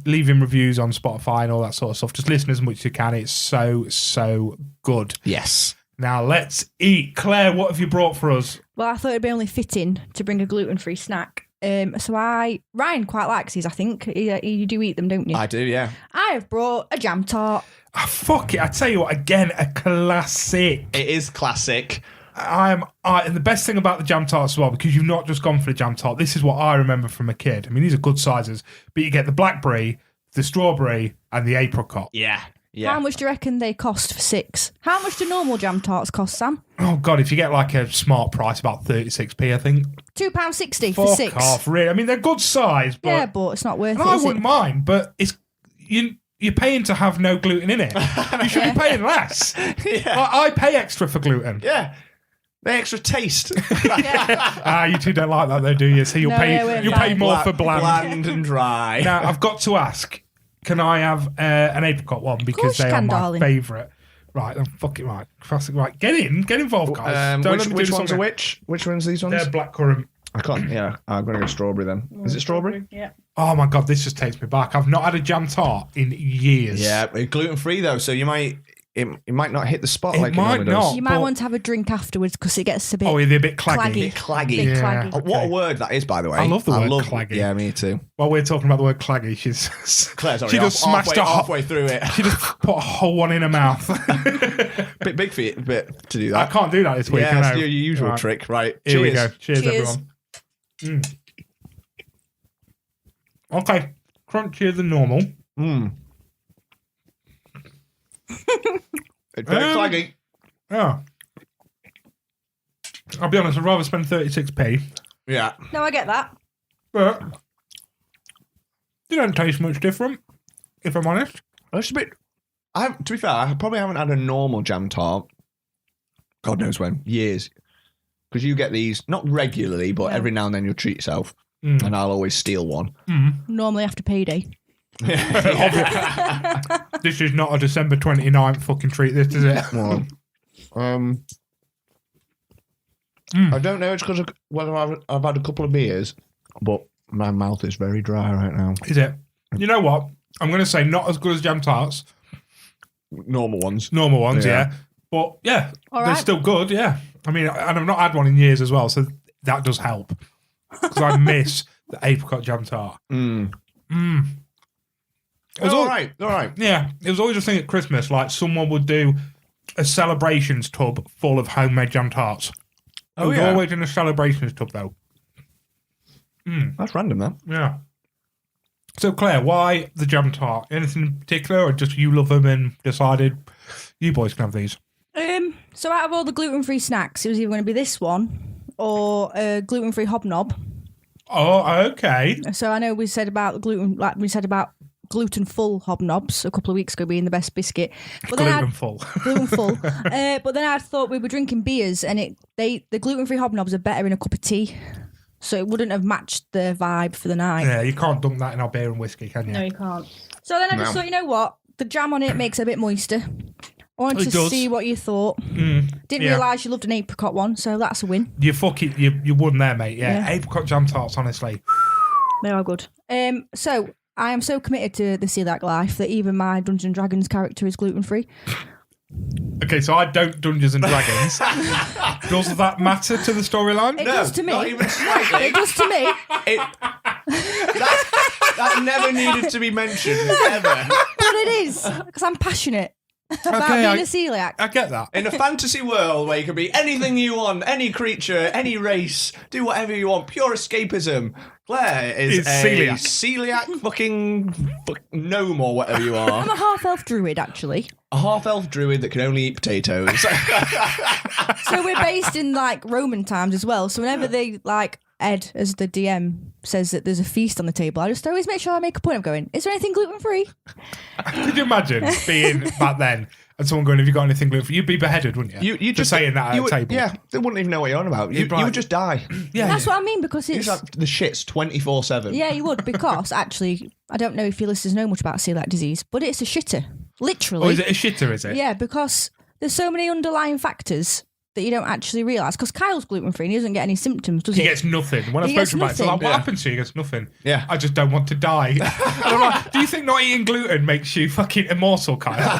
Leave him reviews on Spotify and all that sort of stuff. Just listen as much as you can. It's so good. Yes. Now let's eat. Claire, what have you brought for us? Well, I thought it'd be only fitting to bring a gluten-free snack. So Ryan quite likes these, I think. You do eat them, don't you? I do, yeah. I have brought a jam tart. Fuck it. I tell you what, again, a classic. It is classic. And the best thing about the jam tarts as well, because you've not just gone for the jam tart. This is what I remember from a kid. I mean, these are good sizes, but you get the blackberry, the strawberry, and the apricot. Yeah. How much do you reckon they cost for 6? How much do normal jam tarts cost, Sam? Oh God, if you get like a smart price, about 36p, I think. £2.60 for Fuck 6. off, really. I mean, they're good size, but Yeah, but it's not worth and it. I Is wouldn't it? mind. But you're paying to have no gluten in it. You should be paying less. I pay extra for gluten. Yeah. The extra taste. You two don't like that, though, do you? So you'll No, yeah, we're pay fine. more for bland. Bland and dry. Now I've got to ask: can I have an apricot one because course you they are can, my darling. favourite? Right, I'm fucking right. Classic. Right, get involved, guys. Don't let me which do ones are something. which ones are these ones? They're blackcurrant. I can't. Yeah, I'm gonna go strawberry then. Is it strawberry? Yeah. Oh my God, this just takes me back. I've not had a jam tart in years. Yeah, gluten free though, so you might it might not hit the spot It like might it normally does. not. You might But- want to have a drink afterwards because it gets a bit Oh, they're a bit claggy. claggy. Claggy. Bit Yeah. claggy. Okay. What a word that is, by the way. I love the word claggy. Yeah, me too. While we're talking about the word claggy, Claire's she already just smashed a halfway through it. She just put a whole one in her mouth. Bit big for you, bit to do I that. can't do that this week. Yeah, I know. that's your usual Right. trick, right? Here we Cheers. go. Cheers, Cheers. everyone. Okay, crunchier than normal. It's very Um, claggy. Yeah. I'll be honest, I'd rather spend 36p, Yeah. No, I get that. but they don't taste much different, if I'm honest. It's a bit. To be fair, I probably haven't had a normal jam tart. God knows when, years. Because you get these not regularly, but Yeah. every now and then you'll treat yourself, and I'll always steal one. Normally after payday. This is not a December 29th fucking treat, this is it? Well, I don't know. It's because whether I've had a couple of beers, but my mouth is very dry right now. Is it? You know what? I'm going to say not as good as jam tarts, Normal ones. normal ones, Yeah. yeah. But yeah, All they're right. still good, yeah. I mean, and I've not had one in years as well, so that does help. Because I miss the apricot jam tart. It was All right. Yeah, it was always a thing at Christmas, like someone would do a celebrations tub full of homemade jam tarts. It was always in a celebrations tub, though. That's random, that. Yeah. So, Claire, why the jam tart? Anything in particular, or just you love them and decided you boys can have these? So out of all the gluten-free snacks, it was either going to be this one or a gluten-free hobnob. Oh, okay. So I know we said about gluten-full hobnobs a couple of weeks ago being the best biscuit. But then Gluten-full. gluten-full. But then I thought we were drinking beers, and the gluten-free hobnobs are better in a cup of tea, so it wouldn't have matched the vibe for the night. Yeah, you can't dunk that in our beer and whiskey, can you? No, you can't. So then I just thought, you know what? The jam on it makes it a bit moister. I wanted It to does. see what you thought. Didn't yeah. realise you loved an apricot one, so that's a win. You won there, mate. Yeah. Yeah. Apricot jam tarts, honestly. They are good. So I am so committed to the celiac life that even my Dungeons and Dragons character is gluten free. Okay, so I don't Dungeons and Dragons. Does that matter to the storyline? It does to me. Not even slightly. It does to me. That never needed to be mentioned, ever. But it is because I'm passionate about Okay, being a celiac. I get that. In a fantasy world where you can be anything you want, any creature, any race, do whatever you want, pure escapism. Claire is It's a celiac. celiac fucking gnome or whatever you are. I'm a half elf druid, actually. A half-elf druid that can only eat potatoes. So we're based in like Roman times as well. So whenever they like Ed, as the DM, says that there's a feast on the table, I just always make sure I make a point of going, is there anything gluten free? Could you imagine being back then and someone going, have you got anything gluten free? You'd be beheaded, wouldn't you? You just saying that at a table. Yeah, they wouldn't even know what you're on about. You You'd be like- would just die. Yeah. That's what I mean, because You it's just have the shits 24/7. yeah, you would, because actually I don't know if your listeners know much about celiac disease, but it's a shitter. Literally. Or is it a shitter, is it? Yeah, because there's so many underlying factors that you don't actually realise. Because Kyle's gluten free and he doesn't get any symptoms, does He he? gets nothing. When I He spoke gets to him about it, it's like, nothing. what Yeah. happens to you? He gets nothing. Yeah. I just don't want to die. And I'm like, do you think not eating gluten makes you fucking immortal, Kyle?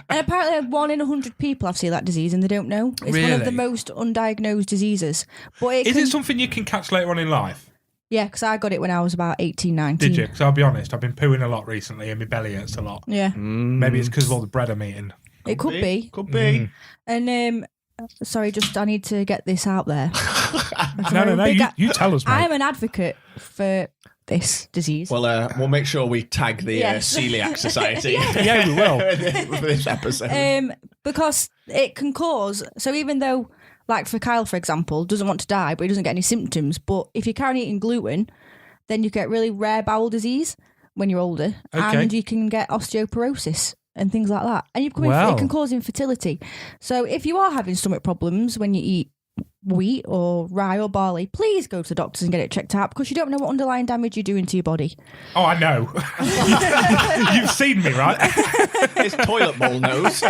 And apparently 1 in 100 people have celiac disease and they don't know. It's one of the Really? most undiagnosed diseases. But Is it something you can catch later on in life? Yeah, because I got it when I was about 18, 19. Did you? Because I'll be honest, I've been pooing a lot recently and my belly hurts a lot. Yeah. Maybe it's because of all the bread I'm eating. It could be. Could be. And sorry, just I need to get this out there. No. You tell us, mate. I am an advocate for this disease. Well, we'll make sure we tag the Yes. Celiac Society. Yeah, we will. for this episode. Because it can cause. So even though, like for Kyle, for example, doesn't want to die, but he doesn't get any symptoms. But if you carry eating gluten, then you get really rare bowel disease when you're older, and you can get osteoporosis and things like that. And it can cause infertility. So if you are having stomach problems when you eat wheat or rye or barley, please go to the doctors and get it checked out, because you don't know what underlying damage you're doing to your body. Oh, I know. You've seen me, right? It's toilet bowl nose.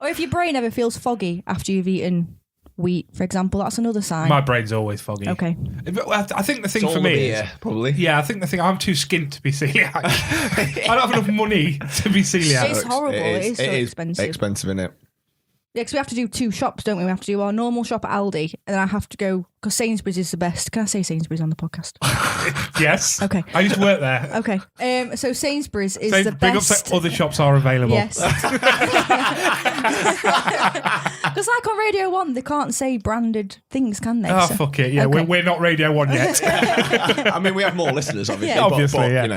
Or if your brain ever feels foggy after you've eaten wheat, for example, that's another sign. My brain's always foggy. Okay. I think the thing It's for all me the is... beer, probably. Yeah, I think the thing... I'm too skint to be celiac. I don't have enough money to be celiac. It's horrible. It is so expensive. Expensive, isn't it? Yeah, because we have to do 2 shops, don't we? We have to do our normal shop at Aldi, and then I have to go, because Sainsbury's is the best. Can I say Sainsbury's on the podcast? Yes. Okay. I used to work there. Okay. So Sainsbury's is the Big best. up, other shops are available. Yes. Because like on Radio 1, they can't say branded things, can they? Oh, So- fuck it. Yeah, Okay. we're not Radio 1 yet. I mean, we have more listeners, obviously. Yeah. Obviously, but, yeah. You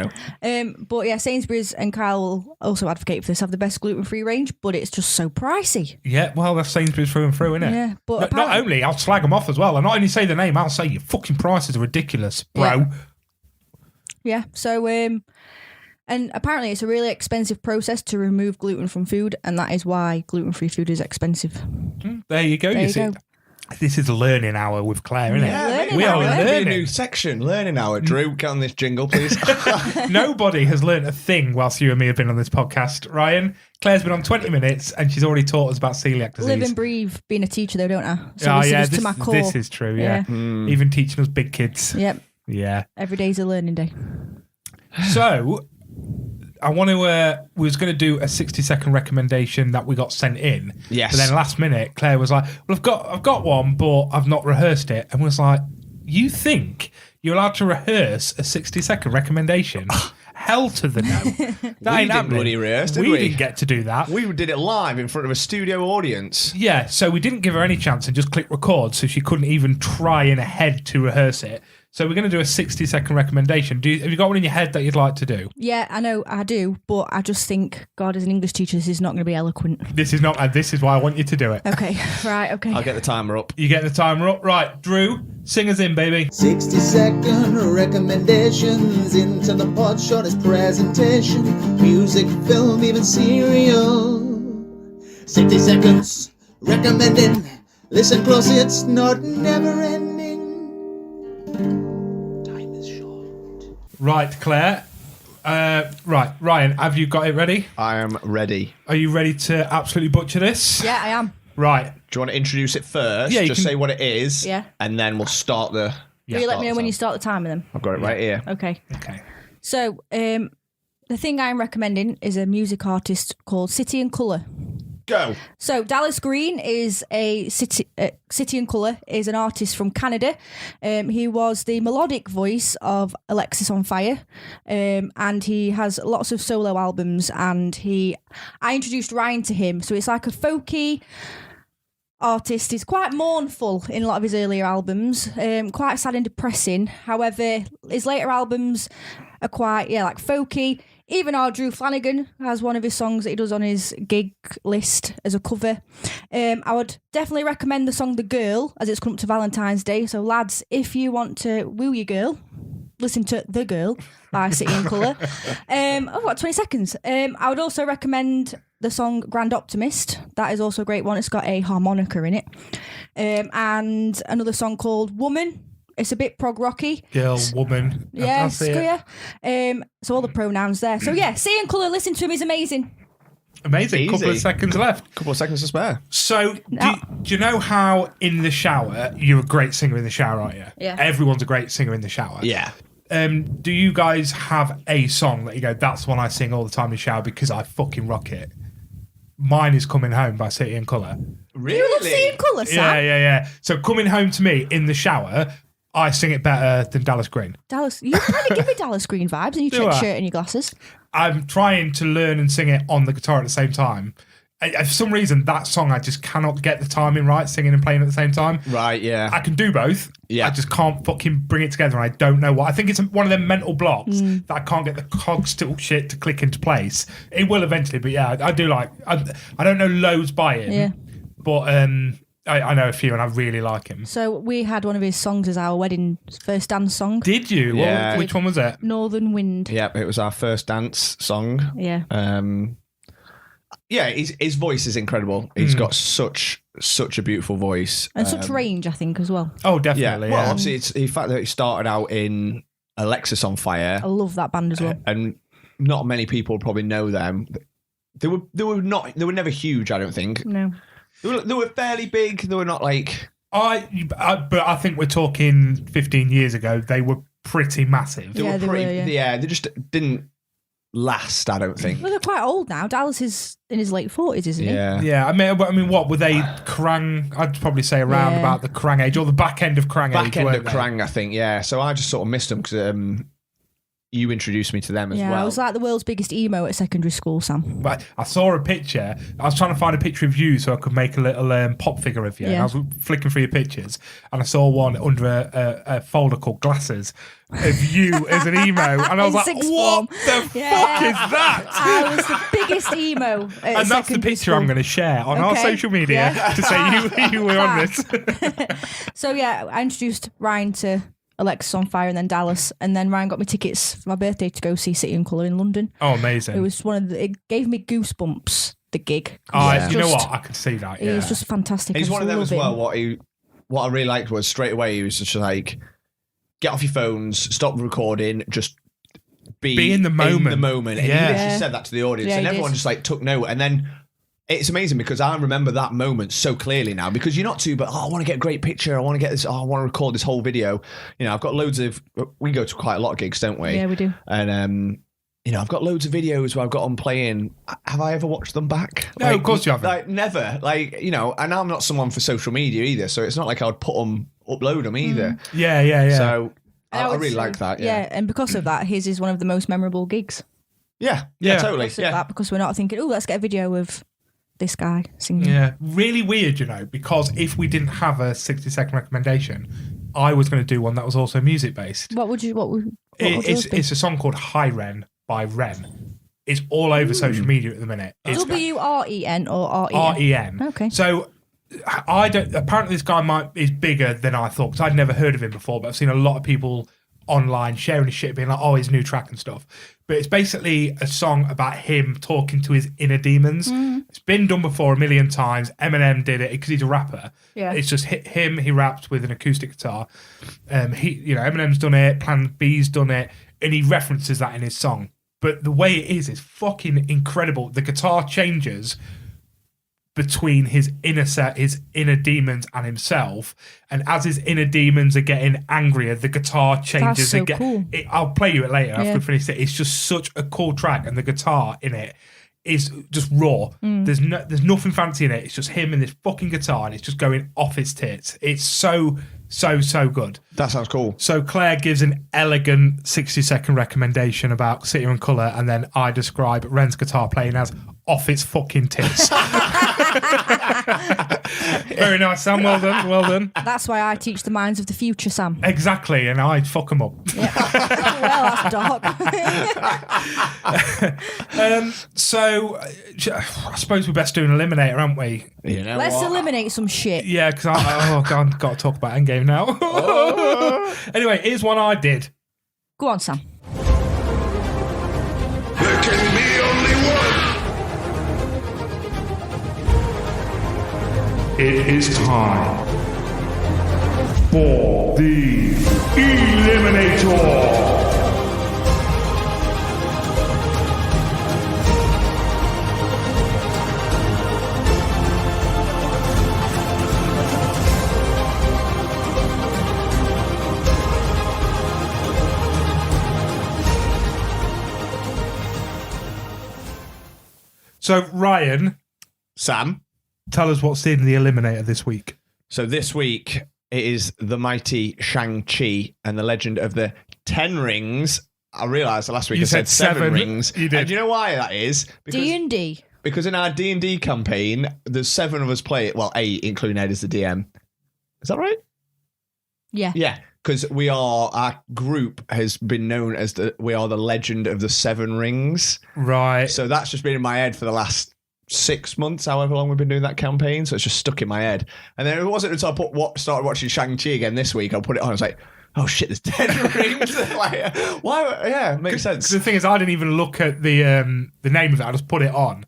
know. But yeah, Sainsbury's and Kyle will also advocate for this, have the best gluten-free range, but it's just so pricey. Yeah, well, that's Sainsbury's through and through, isn't it? Yeah, but Not apparently- only, I'll slag them off as well. I'll not only say the name, I'll say your fucking prices are ridiculous, bro. Yeah, so and apparently it's a really expensive process to remove gluten from food, and that is why gluten-free food is expensive. There you go. There you see. go. This is a learning hour with Claire, isn't Yeah, it? learning We hour. are Maybe a learning. new section, learning hour. Drew, get on this jingle, please. Nobody has learned a thing whilst you and me have been on this podcast. Ryan, Claire's been on 20 minutes and she's already taught us about celiac disease. Live and breathe being a teacher, though, don't I? So Oh, this yeah, is to my core. this is true, yeah. Even teaching us big kids. Yep. Yeah. Every day's a learning day. So, I want to. We was going to do a 60-second recommendation that we got sent in. Yes. But then last minute, Claire was like, "Well, I've got one, but I've not rehearsed it." And was like, "You think you're allowed to rehearse a 60-second recommendation?" Hell to the no. That We ain't didn't happening. bloody rehearse, did we we? didn't get to do that. We did it live in front of a studio audience. Yeah, so we didn't give her any chance and just click record, so she couldn't even try in her head to rehearse it. So we're going to do a 60-second recommendation. Have you got one in your head that you'd like to do? Yeah, I know, I do, but I just think, God, as an English teacher, this is not going to be eloquent. This is not. This is why I want you to do it. Okay, right, okay. I'll get the timer up. You get the timer up, right? Drew, sing us in, baby. 60-second recommendations into the pod shortest presentation. Music, film, even cereal. 60 seconds recommending. Listen close, it's not never ending. Time is short. Right, Claire. Right, Ryan, have you got it ready? I am ready. Are you ready to absolutely butcher this? Yeah, I am. Right. Do you want to introduce it first? Yeah, you Just can- say what it is. Yeah. And then we'll start the... Will you let me know when you start the timer then? I've got it right here. Okay. Okay. So, the thing I'm recommending is a music artist called City and Colour. Go. So Dallas Green is a City and Colour is an artist from Canada. He was the melodic voice of Alexis on Fire, and he has lots of solo albums. And I introduced Ryan to him, so it's like a folky artist. He's quite mournful in a lot of his earlier albums, quite sad and depressing. However, his later albums are quite like folky. Even our Drew Flanagan has one of his songs that he does on his gig list as a cover. I would definitely recommend the song The Girl, as it's come up to Valentine's Day. So lads, if you want to woo your girl, listen to The Girl by City and Colour. I've got 20 seconds. I would also recommend the song Grand Optimist. That is also a great one. It's got a harmonica in it. And another song called Woman. It's a bit prog rocky. Girl, woman. Yeah, I see it. so all the pronouns there. So yeah, City and Colour, listen to him, he's amazing. Amazing. Easy. Couple of seconds left. Couple of seconds to spare. So, do you know how in the shower, you're a great singer in the shower, aren't you? Yeah. Everyone's a great singer in the shower. Yeah. Do you guys have a song that you go, that's one I sing all the time in the shower because I fucking rock it? Mine is Coming Home by City and Colour. Really? You love City and Colour, Sam? Yeah. So coming home to me in the shower, I sing it better than Dallas Green. Dallas, you kind of give me Dallas Green vibes in your Do check I? shirt and your glasses. I'm trying to learn and sing it on the guitar at the same time. For some reason, that song, I just cannot get the timing right, singing and playing at the same time. Right, yeah. I can do both. Yeah. I just can't fucking bring it together, and I don't know why. I think it's one of them mental blocks that I can't get the cogs still shit to click into place. It will eventually, but yeah, I do like. I don't know loads by him, Yeah. but I know a few, and I really like him. So we had one of his songs as our wedding first dance song. Did you? Yeah. Which one was it? Northern Wind. Yeah, it was our first dance song. Yeah. Yeah, his voice is incredible. He's got such a beautiful voice. And such range, I think, as well. Oh, Yeah, definitely. well, Yeah. obviously, it's the fact that he started out in Alexis on Fire, I love that band as well. and not many people probably know them. They were never huge. I don't think No. they were fairly big. They were not like But I think we're talking 15 years ago. They were pretty massive. they Yeah, were they pretty. were, Yeah, they just didn't last. I don't think. Well, they're quite old now. Dallas is in his late 40s, isn't he? Yeah. Yeah, I mean, what were they? Krang? I'd probably say around Yeah. about the Krang age or the back end of Krang age. Back end weren't of they? Krang, I think. Yeah, so I just sort of missed them because you introduced me to them as Yeah, well. I was like the world's biggest emo at secondary school, Sam. But I saw a picture. I was trying to find a picture of you so I could make a little pop figure of you. And Yeah. I was flicking through your pictures, and I saw one under a folder called Glasses of you as an emo, and I was In like, sixth "What form. the Yeah. fuck is that?" I was the biggest emo at And that's the secondary picture I'm school. going to share on our Okay. social media Yeah. to say you were on this. So yeah, I introduced Ryan to Alexis on Fire and then Dallas, and then Ryan got me tickets for my birthday to go see City and Colour in London. Oh, amazing! It was it gave me goosebumps, the gig. You know Just- what? I could see that. It Yeah. was just fantastic. He's I one of just them as love well. him. What I really liked was straight away he was just like, get off your phones, stop recording, just be in the moment. And he Yeah. literally said that to the audience, Yeah, and he everyone did. just like took note. And then it's amazing because I remember that moment so clearly now because you're not too, but I want to get a great picture. I want to get this. I want to record this whole video. You know, I've got loads of. We go to quite a lot of gigs, don't we? Yeah, we do. And you know, I've got loads of videos where I've got them playing. Have I ever watched them back? No, of course you haven't. Like never. Like, you know, and I'm not someone for social media either, so it's not like I would upload them either. Yeah. So And I would really say- like that. Yeah. and because of that, his is one of the most memorable gigs. Yeah, Yeah. totally. Because of Yeah. that, because we're not thinking, oh, let's get a video of this guy singing. Yeah, really weird, you know, because if we didn't have a 60-second recommendation, I was going to do one that was also music based. What would yours be? It's a song called Hi Ren by Ren. It's all over social media at the minute. It's WREN or REN? REN. Okay. So I don't. Apparently, this guy is bigger than I thought because I'd never heard of him before. But I've seen a lot of people online sharing his shit, being like, "Oh, his new track and stuff." But it's basically a song about him talking to his inner demons. It's been done before a million times. Eminem did it because he's a rapper. Yeah. It's just him. He raps with an acoustic guitar. Eminem's done it. Plan B's done it, and he references that in his song. But the way it is fucking incredible. The guitar changes between his inner demons and himself, and as his inner demons are getting angrier, the guitar changes so again. cool. I'll play you it later after Yeah. we finish it. It's just such a cool track, and the guitar in it is just raw. There's nothing fancy in it. It's just him and this fucking guitar, and it's just going off his tits. It's so good. That sounds cool. So Claire gives an elegant 60-second recommendation about City and Colour, and then I describe Ren's guitar playing as off its fucking tits. Very nice, Sam. Well done. That's why I teach the minds of the future, Sam. Exactly, and I fuck them up. Well, that's dark. So I suppose we best do an eliminator, aren't we? You know Let's what? eliminate some shit. Yeah, because I've got to talk about Endgame now. Anyway, here's one I did. Go on, Sam. There can be only one. It is time for the Eliminator. So Ryan, Sam. tell us what's in the eliminator this week. So this week it is the mighty Shang-Chi and the Legend of the Ten Rings. I realised last week You I said said seven rings. You did. And do you know why that is? D&D. Because in our D&D campaign, there's 7 of us play it. Well, 8, including Ed as the DM. Is that right? Yeah. Yeah, because our group has been known as we are the Legend of the Seven Rings. Right. So that's just been in my head for the last 6 months, however long we've been doing that campaign. So it's just stuck in my head. And then it wasn't until I started watching Shang-Chi again this week, I put it on. I was like, oh shit, there's 10 rings. Like, why? Yeah, it makes sense. The thing is, I didn't even look at the name of it. I just put it on.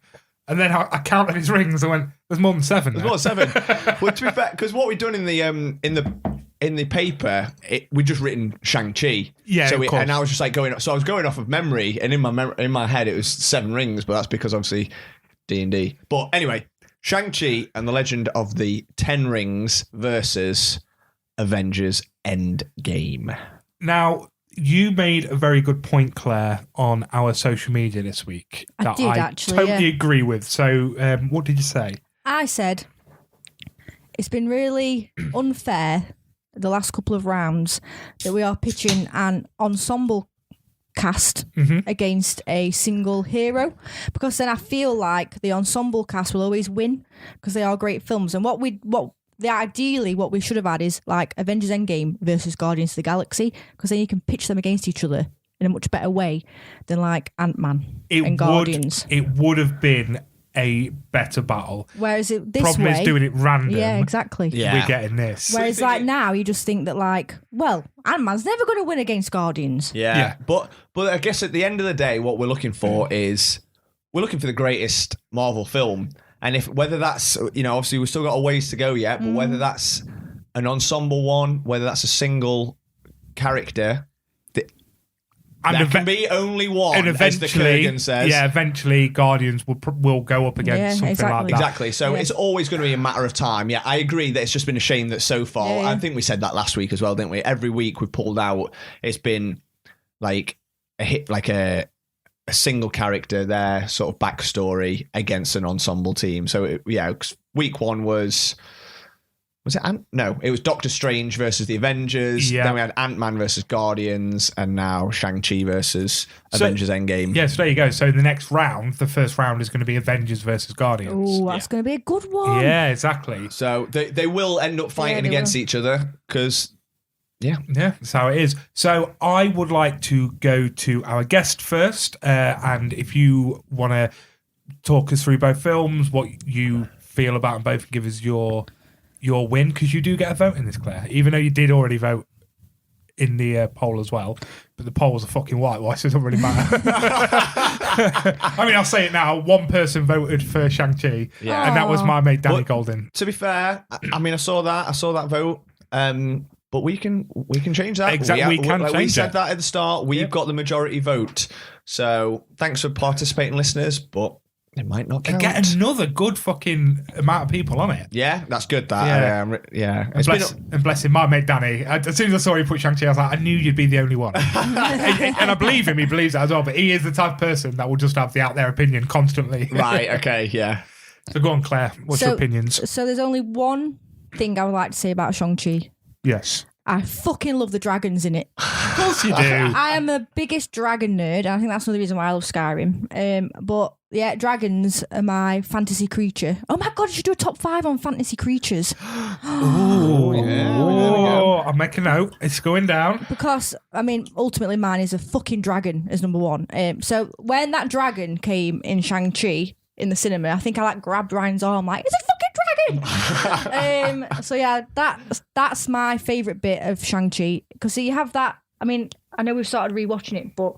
And then I counted his rings and went, there's more than 7. There's more than 7. Well, to be fair, because what we've done in the paper, we just written Shang-Chi. Yeah, so of course. And I was just like I was going off of memory, and in my head it was 7 rings, but that's because obviously D&D. But anyway, Shang-Chi and the Legend of the Ten Rings versus Avengers Endgame. Now, you made a very good point, Claire, on our social media this week. I did, actually, totally yeah. agree with. So, what did you say? I said it's been really unfair the last couple of rounds that we are pitching an ensemble cast against a single hero, because then I feel like the ensemble cast will always win because they are great films. And ideally what we should have had is like Avengers Endgame versus Guardians of the Galaxy, because then you can pitch them against each other in a much better way than like Ant-Man and Guardians. It would have been a better battle. Whereas this Problem way, is doing it random. yeah, exactly. Yeah. We're getting this. Whereas like now you just think that like, well, Ant-Man's never going to win against Guardians. Yeah. But I guess at the end of the day, what we're looking for is we're looking for the greatest Marvel film. And whether that's, obviously we've still got a ways to go yet, but whether that's an ensemble one, whether that's a single character, there can be only one, and as the Kurgan says. Yeah, eventually Guardians will go up against something like that. Exactly. So it's always going to be a matter of time. Yeah, I agree that it's just been a shame that so far, I think we said that last week as well, didn't we? Every week we've pulled out, it's been like a hit, like a single character, their sort of backstory against an ensemble team. So week 1 was it no, it was Doctor Strange versus the Avengers. Yeah. Then we had Ant-Man versus Guardians, and now Shang-Chi versus Avengers Endgame. Yeah, so there you go. So the next round, the first round is going to be Avengers versus Guardians. Oh, that's going to be a good one. Yeah, exactly. So they will end up fighting against each other because yeah, that's how it is. So I would like to go to our guest first, and if you want to talk us through both films, what you feel about them both, and give us your win, because you do get a vote in this, Claire, even though you did already vote in the poll as well, but the poll was a fucking whitewash, so it doesn't really matter. I mean, I'll say it now, one person voted for Shang-Chi, and that was my mate Danny Golden. To be fair, I mean, I saw that vote, but we can change that. Exactly, we said that at the start. We've got the majority vote, so thanks for participating, listeners, but it might not count. Get another good fucking amount of people on it. Yeah, that's good. Yeah. And bless him, my mate Danny. As soon as I saw you put Shang-Chi, I was like, I knew you'd be the only one. and I believe him. He believes that as well. But he is the type of person that will just have the out there opinion constantly. Right. Okay. Yeah. So go on, Claire. What's your opinions? So there's only one thing I would like to say about Shang-Chi. Yes. I fucking love the dragons in it. Of course you do. I am the biggest dragon nerd, and I think that's another reason why I love Skyrim. But yeah, dragons are my fantasy creature. Oh my god, you should do a top 5 on fantasy creatures. I'll make a note. It's going down. Because, I mean, ultimately mine is a fucking dragon as number 1. So when that dragon came in Shang-Chi in the cinema, I think I grabbed Ryan's arm like, it's a fucking dragon! So yeah, that's my favourite bit of Shang-Chi. Because you have that, I mean, I know we've started rewatching it, but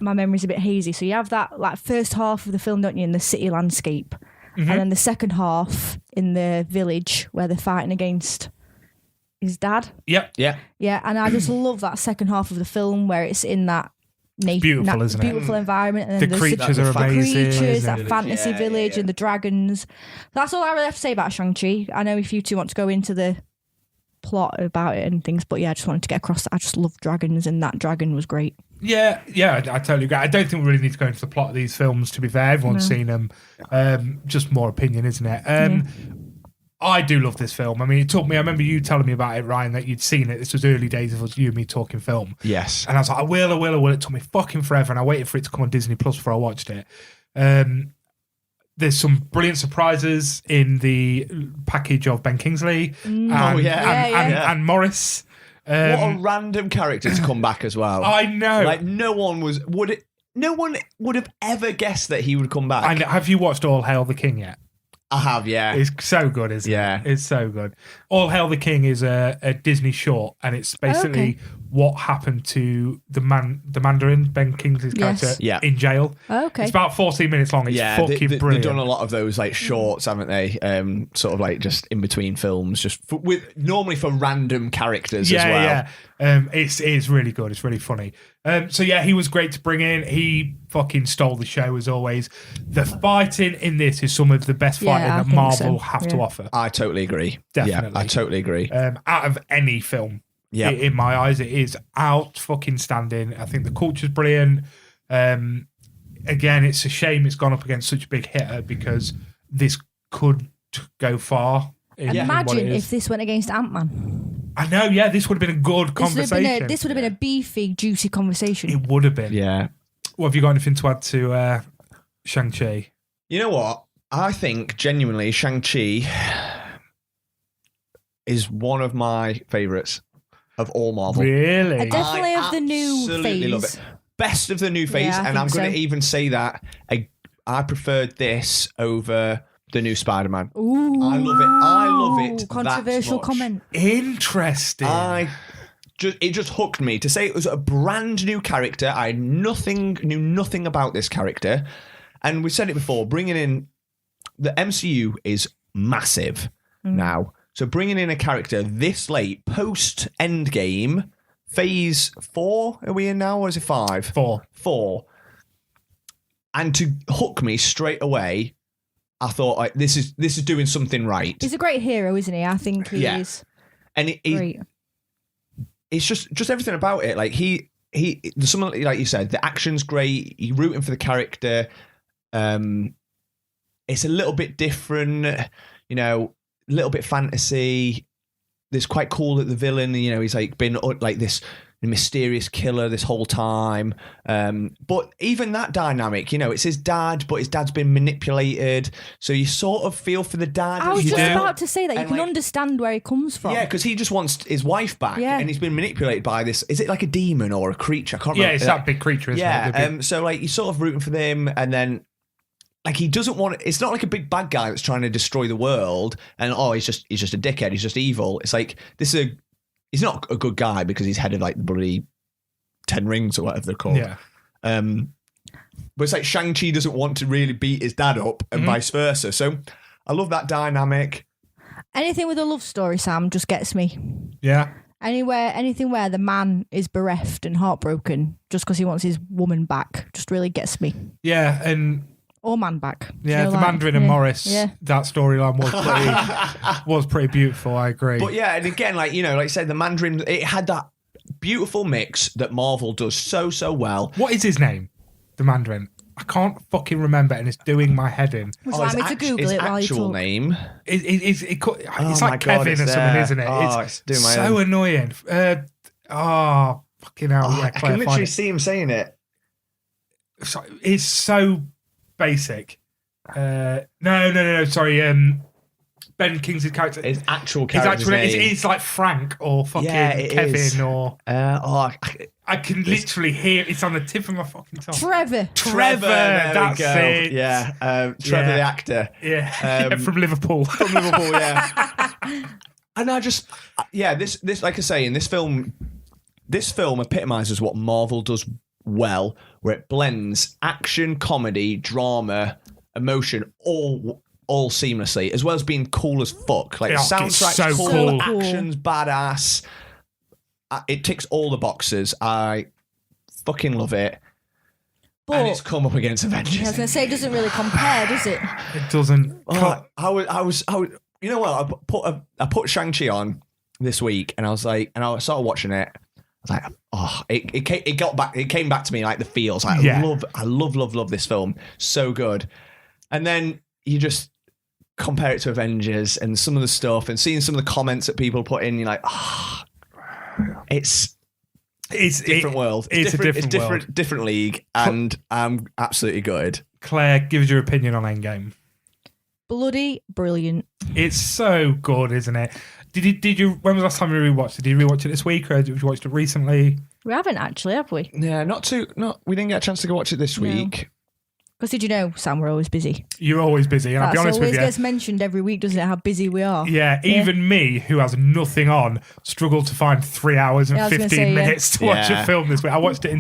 my memory's a bit hazy. So you have that first half of the film, don't you, in the city landscape. And then the second half in the village where they're fighting against his dad. Yep. Yeah. Yeah, and I just love that second half of the film where it's in that beautiful, isn't it? Beautiful environment, and then The creatures are amazing. Creatures, that fantasy village, and the dragons. That's all I really have to say about Shang-Chi. I know if you two want to go into the plot about it and things, but yeah, I just wanted to get across that I just love dragons, and that dragon was great. Yeah, I totally agree. I don't think we really need to go into the plot of these films, to be fair. Everyone's seen them. Just more opinion, isn't it? I do love this film. I mean, it took me. I remember you telling me about it, Ryan, that you'd seen it. This was early days of us, you and me talking film. Yes. And I was like, I will. It took me fucking forever, and I waited for it to come on Disney Plus before I watched it. There's some brilliant surprises in the package of Ben Kingsley and Morris. What a random character to come back as well. I know. Like no one would have ever guessed that he would come back. I know. Have you watched All Hail the King yet? I have, yeah. It's so good, isn't it? It's so good. All Hail the King is a Disney short, and it's basically what happened to the Mandarin, Ben Kingsley's character, in jail. Okay. It's about 14 minutes long. It's fucking brilliant. They've done a lot of those like shorts, haven't they? Sort of like just in between films, just normally for random characters as well. Yeah, it's really good. It's really funny. So yeah, he was great to bring in. He fucking stole the show as always. The fighting in this is some of the best fighting that Marvel have to offer. I totally agree. Definitely. Yeah, I totally agree. Out of any film, in my eyes, it is out fucking standing. I think the culture's brilliant. Again, it's a shame it's gone up against such a big hitter because this could go far. Imagine if this went against Ant-Man. I know, yeah, this would have been a good conversation. This would have been a beefy, juicy conversation. It would have been. Yeah. What have you got anything to add to Shang-Chi? You know what? I think genuinely Shang-Chi is one of my favourites of all Marvel. Really? Definitely of the new absolutely phase. Love it. Best of the new phase, Yeah, and I'm going so. to even say that I preferred this over the new Spider-Man. Ooh, I love it. Controversial that much. comment. Interesting. It just hooked me to say it was a brand new character. I knew nothing about this character, and we said it before. Bringing in the MCU is massive now, so bringing in a character this late post Endgame, phase 4. Are we in now, or is it 5? 4. And to hook me straight away, I thought like, this is doing something right. He's a great hero, isn't he? I think he is. And Great. It's just everything about it. Like there's something like you said, the action's great. You're rooting for the character. It's a little bit different, a little bit fantasy. It's quite cool that the villain, he's like been like this mysterious killer this whole time. But even that dynamic, it's his dad, but his dad's been manipulated. So you sort of feel for the dad. I was just about to say that you can understand where he comes from. Yeah, because he just wants his wife back, and he's been manipulated by this. Is it like a demon or a creature? I can't remember. Yeah, it's that big creature, isn't it? Yeah. So like you're sort of rooting for them, and then like he doesn't want. It's not like a big bad guy that's trying to destroy the world, and he's just a dickhead. He's just evil. It's like this is he's not a good guy because he's head of like the bloody 10 rings or whatever they're called. Yeah. But it's like Shang-Chi doesn't want to really beat his dad up and vice versa. So I love that dynamic. Anything with a love story, Sam, just gets me. Yeah. Anything where the man is bereft and heartbroken just because he wants his woman back just really gets me. Yeah, and Or man back. the Mandarin and Morris, that storyline was pretty beautiful, I agree. But yeah, and again, like I said, the Mandarin, it had that beautiful mix that Marvel does so well. What is his name? The Mandarin. I can't fucking remember, and it's doing my head in. Would you like me to Google it while you actual talk? name. It's like God, Kevin or something, there. isn't it? It's doing my so own. annoying. Fucking hell. I can literally see him saying it. It's so basic. No. Sorry. Ben Kingsley's character. His actual character's name. It's like Frank or fucking Kevin is. or. I can literally hear it's on the tip of my fucking tongue. Trevor. There That's we go. it. Yeah, Trevor the actor. Yeah, from Liverpool. From Liverpool, yeah. And I just, this like I say, in this film epitomizes what Marvel does well, where it blends action, comedy, drama, emotion, all seamlessly, as well as being cool as fuck. Like soundtrack's so cool. action's badass. It ticks all the boxes. I fucking love it. But And it's come up against Avengers. I was going to say, it doesn't really compare, does it? It doesn't. I was. You know what? I put Shang-Chi on this week, and I started watching it. I was like, it came back to me like the feels. Like, I love this film. So good. And then you just compare it to Avengers and some of the stuff and seeing some of the comments that people put in, you're like, it's different world. It's a different world. Different league, and I'm absolutely gutted. Claire, give us your opinion on Endgame. Bloody brilliant. It's so good, isn't it? Did you? When was the last time you rewatched it? Did you rewatch it this week, or did you watch it recently? We haven't actually, have we? Yeah, we didn't get a chance to go watch it this week. Because did you know, Sam, we're always busy. You're always busy, and I'll be honest with you. It always gets mentioned every week, doesn't it, how busy we are? Yeah, even me, who has nothing on, struggled to find 3 hours and 15 minutes to watch a film this week. I watched it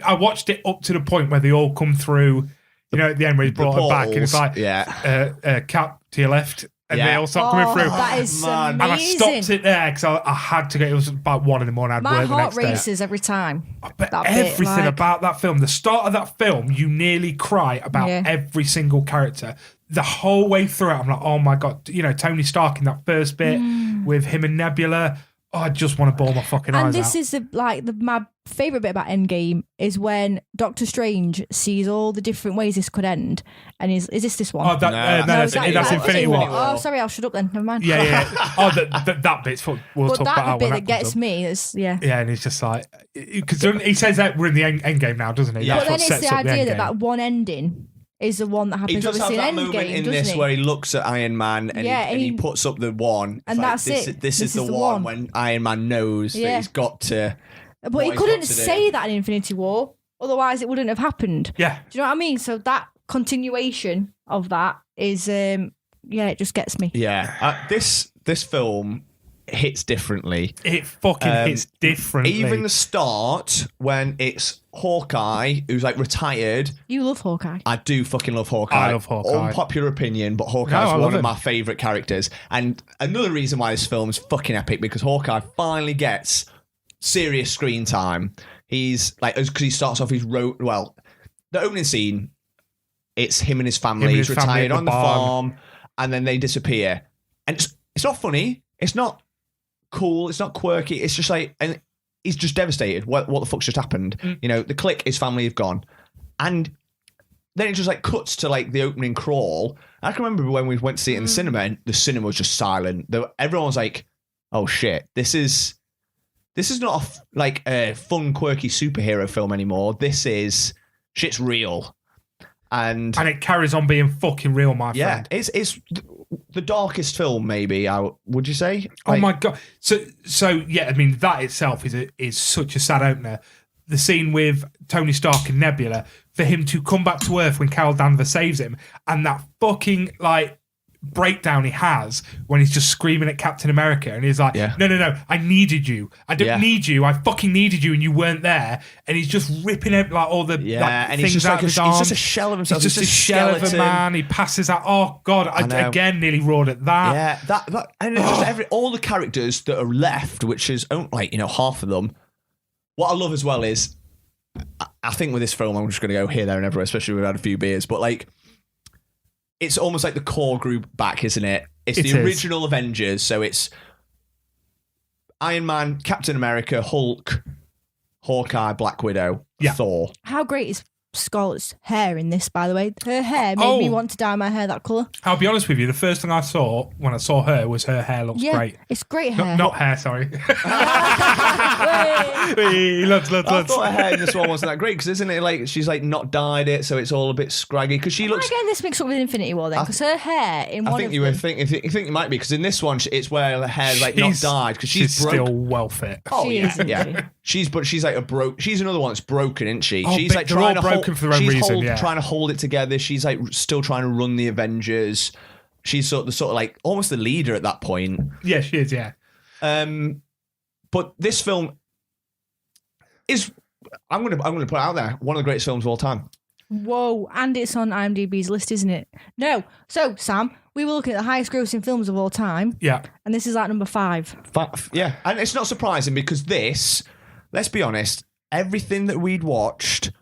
I watched it up to the point where they all come through, at the end where he brought her back, and it's like, Cap to your left, and they all start coming through. That is amazing. And I stopped it there because I had to get, it was about 1 a.m. I'd My work the heart next day. races every time. But everything about that film, the start of that film, you nearly cry about every single character. The whole way through it, I'm like, oh my God, Tony Stark in that first bit with him and Nebula. Oh, I just want to bawl my fucking eyes out. And this is my favourite bit about Endgame is when Doctor Strange sees all the different ways this could end. And is this one? Oh, that's Infinity War. Oh, sorry, I'll shut up then. Never mind. Yeah. Oh, that bit's fun. We'll talk about that. But that bit that gets me is, Yeah, and it's just like, because he says that we're in the end game now, doesn't he? Yeah. But then it's the idea that one ending is the one that happens. He does have that moment in this where he looks at Iron Man and he puts up the one. And that's it. This is the one when Iron Man knows that he's got to. But he couldn't say that in Infinity War, otherwise it wouldn't have happened. Yeah. Do you know what I mean? So that continuation of that is, it just gets me. Yeah. This film hits differently. It fucking hits differently. Even the start when it's Hawkeye, who's like retired. You love Hawkeye. I do fucking love Hawkeye. I love Hawkeye. Unpopular opinion, but Hawkeye's one of my favourite characters. And another reason why this film is fucking epic, because Hawkeye finally gets serious screen time. He's like, because he starts off the opening scene, it's him and his family. He's retired on the farm, and then they disappear. And it's not funny. It's not cool. It's not quirky. It's just like, and he's just devastated. What the fuck's just happened? The clique, his family have gone, and then it just like cuts to like the opening crawl. I can remember when we went to see it in the cinema, and the cinema was just silent. Everyone was like, "Oh shit, this is not a fun, quirky superhero film anymore. This is shit's real." And it carries on being fucking real, my friend. Yeah, it's the darkest film, maybe. Would you say? Oh my God! So yeah. I mean, that itself is such a sad opener. The scene with Tony Stark and Nebula, for him to come back to Earth when Carol Danvers saves him, and that fucking breakdown he has when he's just screaming at Captain America, and he's like, no, I needed you. I don't need you. I fucking needed you, and you weren't there. And he's just ripping out all the and things he's just out of his arm. He's just a shell of himself. He's just a shell of a man. He passes out. Oh God, I again nearly roared at that. Yeah, that and it's just all the characters that are left, which is half of them. What I love as well is, I think with this film, I'm just going to go here, there, and everywhere, especially if we've had a few beers, but it's almost like the core group back, isn't it? It's the original Avengers. So it's Iron Man, Captain America, Hulk, Hawkeye, Black Widow, Thor. How great is Scarlett's hair in this, by the way? Her hair made me want to dye my hair that colour. I'll be honest with you, the first thing I saw when I saw her was her hair looks great. It's great hair. Not hair, sorry. Lads. I thought her hair in this one wasn't that great, because isn't it like she's like not dyed it, so it's all a bit scraggy, because she looks... Am I getting this mixed up with Infinity War then? Because her hair in one of them... you might be, because in this one it's where her hair's like not dyed, because she's broke. Still well fit. Oh she yeah, is, yeah. She's like she's another one that's broken, isn't she? Oh, She's like they're trying all to broken for their own reason. Trying to hold it together. She's like still trying to run the Avengers. She's sort of like almost the leader at that point. Yeah, she is. Yeah. But this film is, I'm gonna put it out there, one of the greatest films of all time. Whoa, and it's on IMDb's list, isn't it? No. So, Sam, we were looking at the highest grossing films of all time. Yeah. And this is like number 5. Yeah, and it's not surprising, because this, let's be honest, everything that we'd watched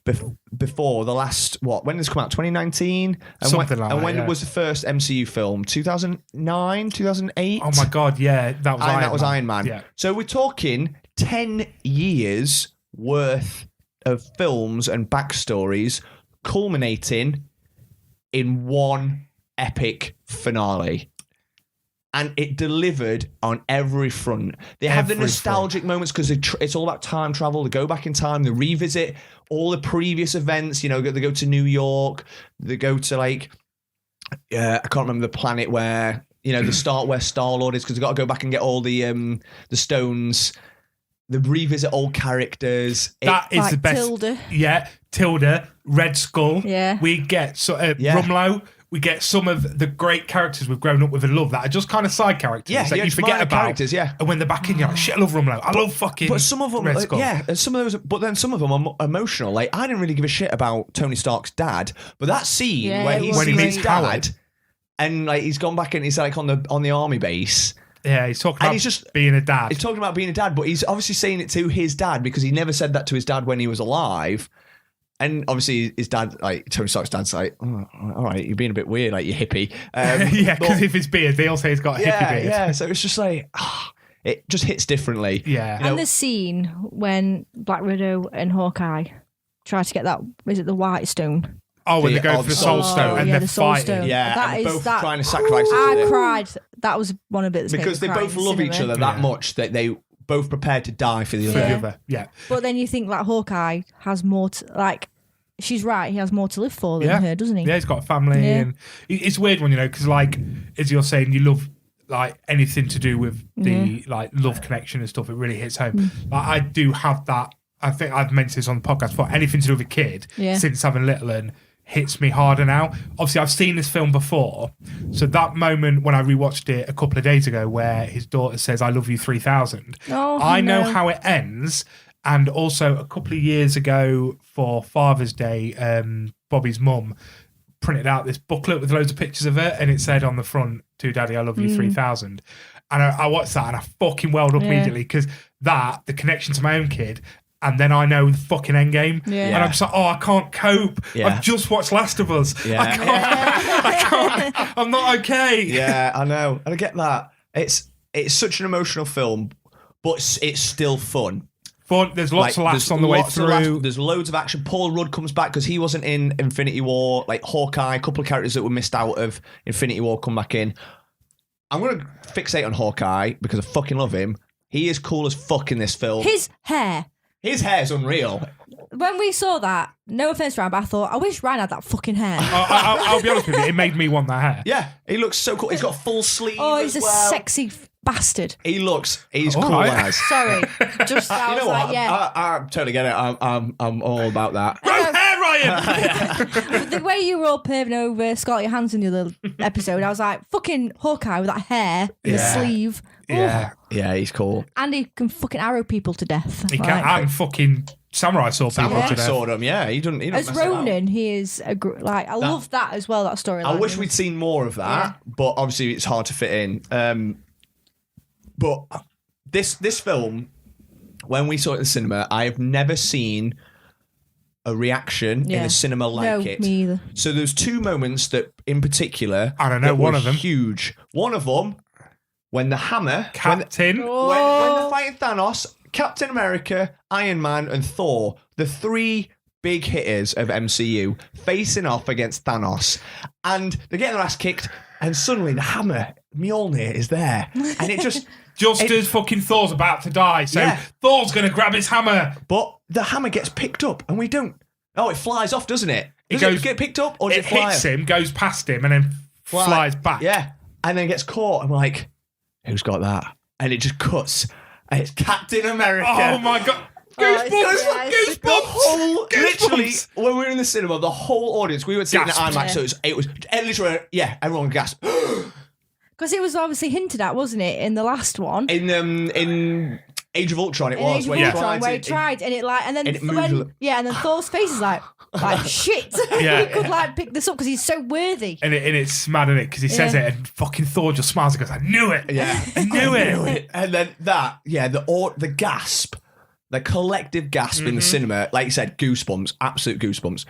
before the last, when did this come out? 2019? And when was the first MCU film? 2009, 2008? Oh my God, yeah. That was Iron Man. Yeah. So we're talking 10 years worth of films and backstories culminating in one epic finale. And it delivered on every front. They have the Every nostalgic moments because it's all about time travel. They go back in time. They revisit all the previous events. You know, they go to New York. They go to I can't remember the planet where the start where Star-Lord is because they've got to go back and get all the stones. They revisit old characters. That is Like the best. Tilda. Yeah, Tilda, Red Skull. Yeah. We get Rumlow. We get some of the great characters we've grown up with and love that are just kind of side characters that you just forget minor about. characters, yeah. And when they're back in, you're like, shit, I love Rumlow. I love fucking But some of them, Red Skull. and some of those, but then some of them are emotional. Like I didn't really give a shit about Tony Stark's dad, but that scene Yeah, where it he was When he sees meets his dad, Howard. and like he's gone back and he's like on the army base. Yeah, he's talking And about he's just- being a dad. He's talking about being a dad, but he's obviously saying it to his dad because he never said that to his dad when he was alive. And obviously his dad, like Tony Stark's dad's like, oh, all right, you're being a bit weird, like you hippie. Yeah, because but- if it's beard, they all say he's got a hippie beard. yeah. So it's just like, it just hits differently. Yeah. You know, And the scene when Black Widow and Hawkeye try to get that, is it the White Stone? Oh, when they go for the Soul Oh, Stone and yeah, they're the Soul fighting. Stone. yeah, That and is- they're both that- trying to sacrifice each I other. cried. That was one of it Because they both love each other that much that they both prepared to die for the For other. the other. Yeah. But then you think like Hawkeye has more to, like, she's right, he has more to live for than her, doesn't he? Yeah, he's got a family. Yeah. And it's a weird one, because like, as you're saying, you love like anything to do with the like love connection and stuff. It really hits home. Like, I do have that. I think I've mentioned this on the podcast before. Anything to do with a kid since having little and hits me harder now. Obviously, I've seen this film before. So that moment when I rewatched it a couple of days ago where his daughter says, I love you 3000. Oh, I know no. how it ends. And also a couple of years ago for Father's Day, Bobby's mum printed out this booklet with loads of pictures of it. And it said on the front, to Daddy, I love you 3000. And I watched that and I fucking welled up immediately because the connection to my own kid. And then I know the fucking end game. Yeah. And I'm just like, oh, I can't cope. Yeah. I've just watched Last of Us. Yeah. I can't. I'm not okay. Yeah, I know. And I get that. It's such an emotional film, but it's still fun. Fun. There's lots of laughs on the way lots of laughs. through. There's loads of action. Paul Rudd comes back because he wasn't in Infinity War. Like Hawkeye, a couple of characters that were missed out of Infinity War come back in. I'm going to fixate on Hawkeye because I fucking love him. He is cool as fuck in this film. His hair. His hair's unreal. When we saw that, no offense, Ryan, but I thought, I wish Ryan had that fucking hair. I'll be honest with you. It made me want that hair. Yeah, he looks so cool. He's got full sleeves. Oh, he's as a well. sexy bastard. He's All cool right. as. Sorry. Just, I You was know like, what? yeah. I totally get it. I'm all about that. Grow hair, Ryan. The way you were all perving over Scarlett Johansson the other episode, I was like, fucking Hawkeye with that hair and the Yeah. sleeve. Yeah. Yeah, he's cool. And he can fucking arrow people to death. He Like, can. And fucking Samurai Sword people Samurai to death. Sword him. Yeah, he doesn't. as mess about. Ronin, he is I love that as well. That storyline. I wish we'd seen more of that, but obviously it's hard to fit in. But this film, when we saw it in the cinema, I have never seen a reaction in a cinema like no, it. me either. So there's two moments that, in particular, I don't know, that one were of them. huge. One of them, when the hammer, Captain. when they're fighting Thanos, Captain America, Iron Man, and Thor, the three big hitters of MCU, facing off against Thanos, and they're getting their ass kicked, and suddenly the hammer, Mjolnir, is there, and it just. Just as fucking Thor's about to die. So Yeah. Thor's going to grab his hammer. But the hammer gets picked up, and we don't. Oh, it flies off, doesn't it? It Does goes- it get picked up, or does It it fly hits off? him, goes past him, and then flies back. Yeah, and then gets caught. I'm like, who's got that? And it just cuts. And it's Captain America. Oh my God. Oh, Goosebumps. it's- The whole, Goosebumps. literally, when we were in the cinema, the whole audience, we were seeing it at Gasped. IMAX, so it was literally, yeah, everyone gasped. Because it was obviously hinted at, wasn't it, in the last one? In Age of Ultron, it In was Age of where he Ultron, tried where to- he tried, and it like, and then and it moved a little- and then Thor's face is like shit. Yeah. He could like pick this up because he's so worthy. And it's mad, isn't it? Because he says Yeah. it, and fucking Thor just smiles and goes, I knew it. Yeah, I knew it. And then that, yeah, the gasp, the collective gasp in the cinema, like you said, goosebumps, absolute goosebumps.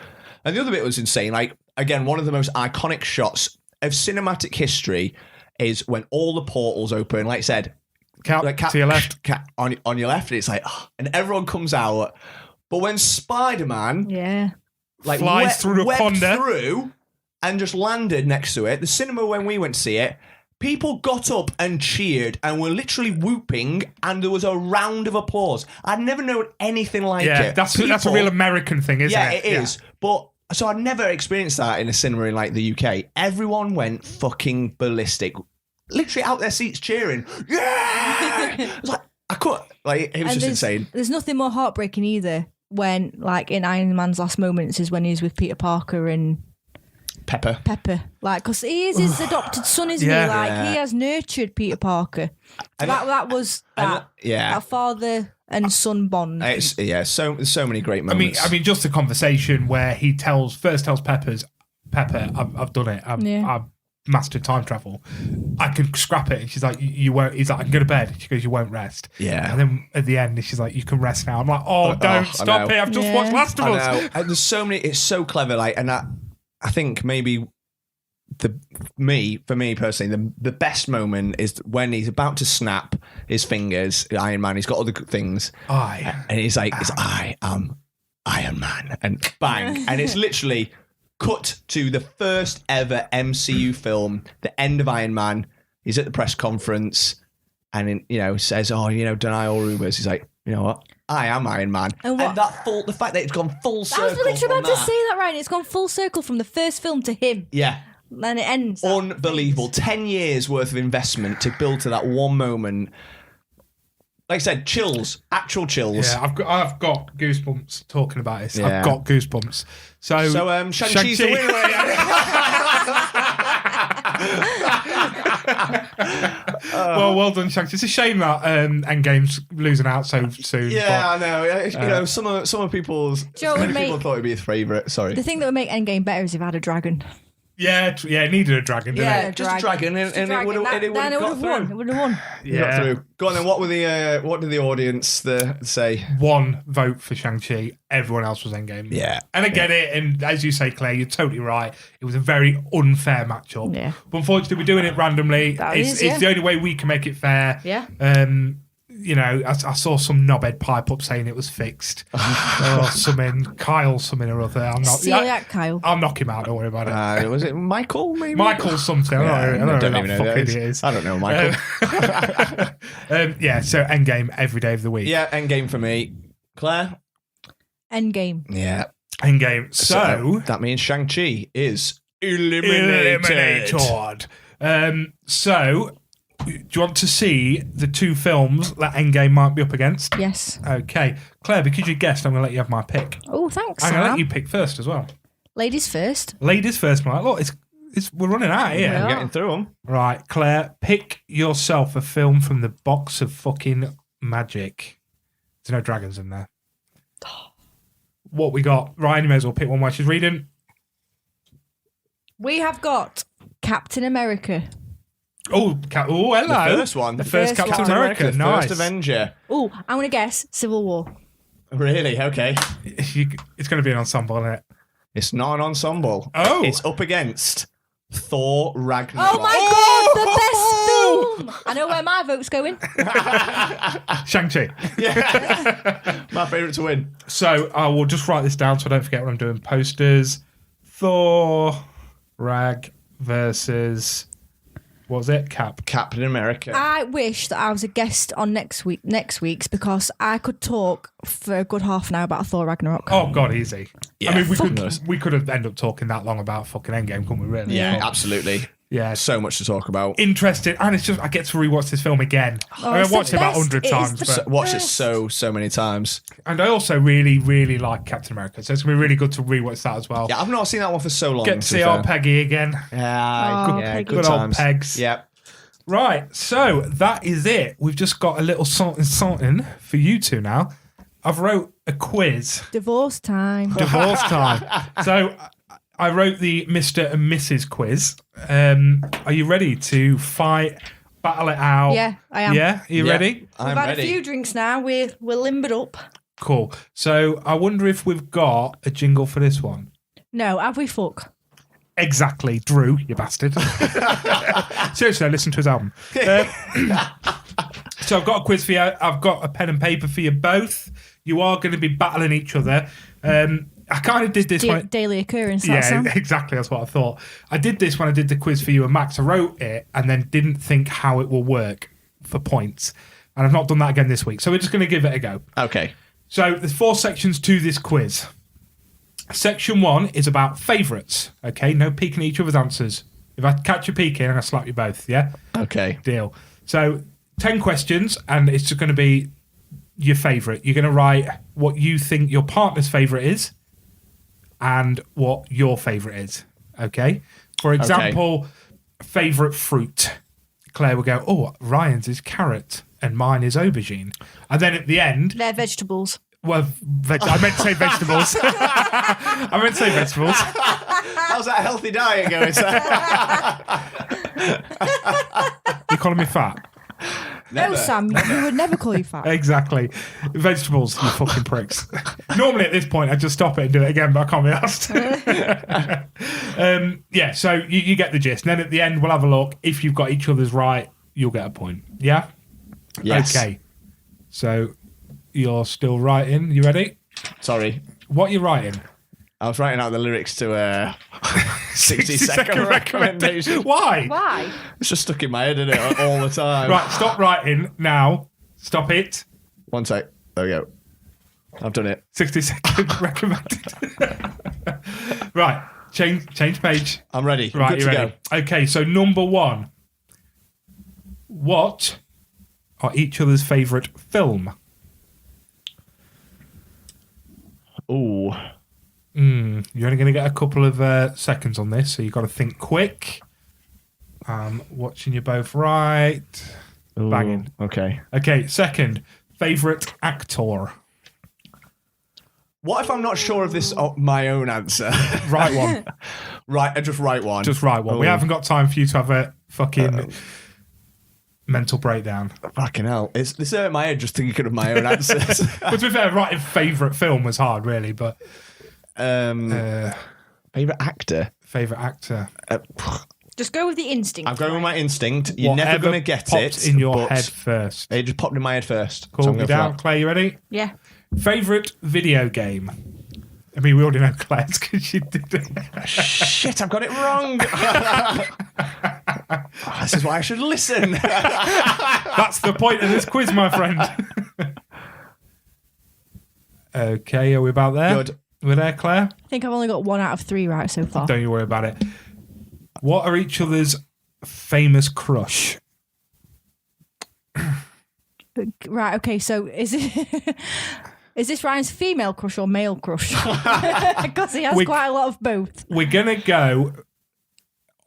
And the other bit was insane. Like, again, one of the most iconic shots of cinematic history is when all the portals open. Like I said, To your left. on your left, and it's like, and everyone comes out. But when Spider-Man Yeah. like Flies through a webbed ponder. through, and just landed next to it. The cinema, when we went to see it, people got up and cheered and were literally whooping, and there was a round of applause. I'd never known anything like it. That's a real American thing, isn't it? Yeah, it is. But so I'd never experienced that in a cinema in like the UK. Everyone went fucking ballistic, literally out their seats cheering. Yeah, I was like, I couldn't. Like, it was just insane. There's nothing more heartbreaking either when, like, in Iron Man's last moments is when he's with Peter Parker and Pepper. Like, because he is his adopted son, isn't he? Like, he has nurtured Peter Parker. So that was that father and son bond. It's so many great moments. I mean, just a conversation where he first tells Pepper, I've done it. I've mastered time travel. I can scrap it. And she's like, you won't. He's like, I can go to bed. She goes, you won't rest. Yeah. And then at the end, she's like, you can rest now. I'm like, don't stop it. I've just watched Last of Us. And there's so many. It's so clever. Like, and I think maybe for me personally, the best moment is when he's about to snap his fingers. Iron Man. He's got all the good things. And he's like, I am Iron Man, and bang, and it's literally cut to the first ever MCU film, the end of Iron Man. He's at the press conference, and says, deny all rumors. He's like, you know what? I am Iron Man. And the fact that it's gone full circle. I was literally about to say that, Ryan. It's gone full circle from the first film to him. Yeah. And it ends. Unbelievable. 10 years worth of investment to build to that one moment. Like I said, chills. Actual chills. Yeah, I've got goosebumps talking about this. Yeah. I've got goosebumps. So Shang-Chi's the winner. well done, Shang-Chi. It's a shame that Endgame's losing out so soon. Yeah, I know. Some people's many people thought it'd be his favourite. Sorry. The thing that would make Endgame better is if it had a dragon. Yeah, it needed a dragon, didn't it? Just a dragon, and it would have won. It would have won. Got through. Go on then. What did the audience say? One vote for Shang-Chi. Everyone else was Endgame. Yeah, and I get it. And as you say, Claire, you're totally right. It was a very unfair matchup. Yeah. But unfortunately, we're doing it randomly. It's the only way we can make it fair. Yeah. I saw some knobhead pipe up saying it was fixed. Or something, Kyle, something or other. Kyle. I'll knock him out, don't worry about it. Was it Michael, maybe? Michael something. I don't know even know who that is. I don't know Michael. So Endgame every day of the week. Yeah, Endgame for me. Claire? Endgame. Yeah. Endgame. So that means Shang-Chi is eliminated. So, do you want to see the two films that Endgame might be up against? Yes. Okay. Claire, because you guessed, I'm going to let you have my pick. Oh, thanks, I'm going to Sam. let you pick first as well. Ladies first. Ladies first, Mike. Look, we're running out here. I'm getting through them. Right, Claire, pick yourself a film from the box of fucking magic. There's no dragons in there. What we got? Ryan, you may as well pick one while she's reading. We have got Captain America. Oh, hello. The first one. The first Captain America. The Nice. first Avenger. Oh, I'm going to guess Civil War. Really? Okay. It's going to be an ensemble, isn't it? It's not an ensemble. Oh. It's up against Thor Ragnarok. Oh my God, the best film! I know where my vote's going. Shang-Chi. Yeah. My favourite to win. So I will just write this down so I don't forget when I'm doing posters. Thor, Rag versus... What was it? Captain America. I wish that I was a guest on next week's because I could talk for a good half an hour about Thor Ragnarok. Oh God, easy. Yeah, I mean, we could have ended up talking that long about fucking Endgame, couldn't we? Really? Yeah, absolutely. Yeah, so much to talk about. Interesting, and it's just I get to rewatch this film again. I've watched it about 100 times. But watched it so many times. And I also really, really like Captain America, so it's gonna be really good to rewatch that as well. Yeah, I've not seen that one for so long. Get to see old Peggy again. Yeah, good old Pegs. Yeah. Right, so that is it. We've just got a little something for you two now. I've wrote a quiz. Divorce time. So I wrote the Mr. and Mrs. quiz. Are you ready to battle it out? Yeah, I am. Yeah, are you ready? We've had a few drinks now. We're limbered up. Cool. So I wonder if we've got a jingle for this one. No, have we fuck? Exactly, Drew, you bastard. Seriously, listen to his album. So I've got a quiz for you. I've got a pen and paper for you both. You are going to be battling each other. I kind of did this one. Daily occurrence. Yeah, Sam. exactly. That's what I thought. I did this when I did the quiz for you and Max. I wrote it and then didn't think how it will work for points. And I've not done that again this week. So we're just going to give it a go. Okay. So there's 4 sections to this quiz. Section 1 is about favourites. Okay, no peeking at each other's answers. If I catch you peeking, I'm going to slap you both, yeah? Okay. Deal. So 10 questions, and it's just going to be your favourite. You're going to write what you think your partner's favourite is and what your favourite is. Okay? For example, favourite fruit. Claire will go, oh, Ryan's is carrot and mine is aubergine. And then at the end... They're vegetables. Well, I meant to say vegetables. I meant to say vegetables. How's that healthy diet going, sir? You're calling me fat? No, Sam, we would never call you fat. Exactly. Vegetables, you fucking pricks. Normally at this point, I'd just stop it and do it again, but I can't be asked. Yeah, so you get the gist. And then at the end, we'll have a look. If you've got each other's right, you'll get a point. Yeah? Yes. Okay. So you're still writing. You ready? Sorry. What are you writing? I was writing out the lyrics to a 60-second recommendation. Why? Why? It's just stuck in my head, isn't it, all the time. Right, stop writing now. Stop it. 1 sec. There we go. I've done it. 60-second recommended. Right, change page. I'm ready. Right, Good you to ready? go. Okay, so number 1. What are each other's favourite film? Ooh. You're only going to get a couple of seconds on this, so you've got to think quick. Watching you both right. Ooh. Banging. Okay. Okay, second, favourite actor. What if I'm not sure of this? My own answer. Right one. Right, just write one. Just right one. We Oh. haven't got time for you to have a fucking mental breakdown. Fucking hell. This hurt my head just thinking of my own answers. But to be fair, writing favourite film was hard, really, but Favourite actor? favourite actor. Just go with the instinct. I'm going with my instinct. You're never Whatever going to get popped it. in your but head first. It just popped in my head first. Cool, so I'm you going for down. that. Claire, you ready? Yeah. Favourite video game? I mean, we already know Claire's because she did it. Shit, I've got it wrong. This is why I should listen. That's the point of this quiz, my friend. Okay, are we about there? Good. We're there, Claire? I think I've only got 1 out of 3 right so far. Don't you worry about it. What are each other's famous crush? Right, okay, so is it... Is this Ryan's female crush or male crush? Because he has quite a lot of both. We're going to go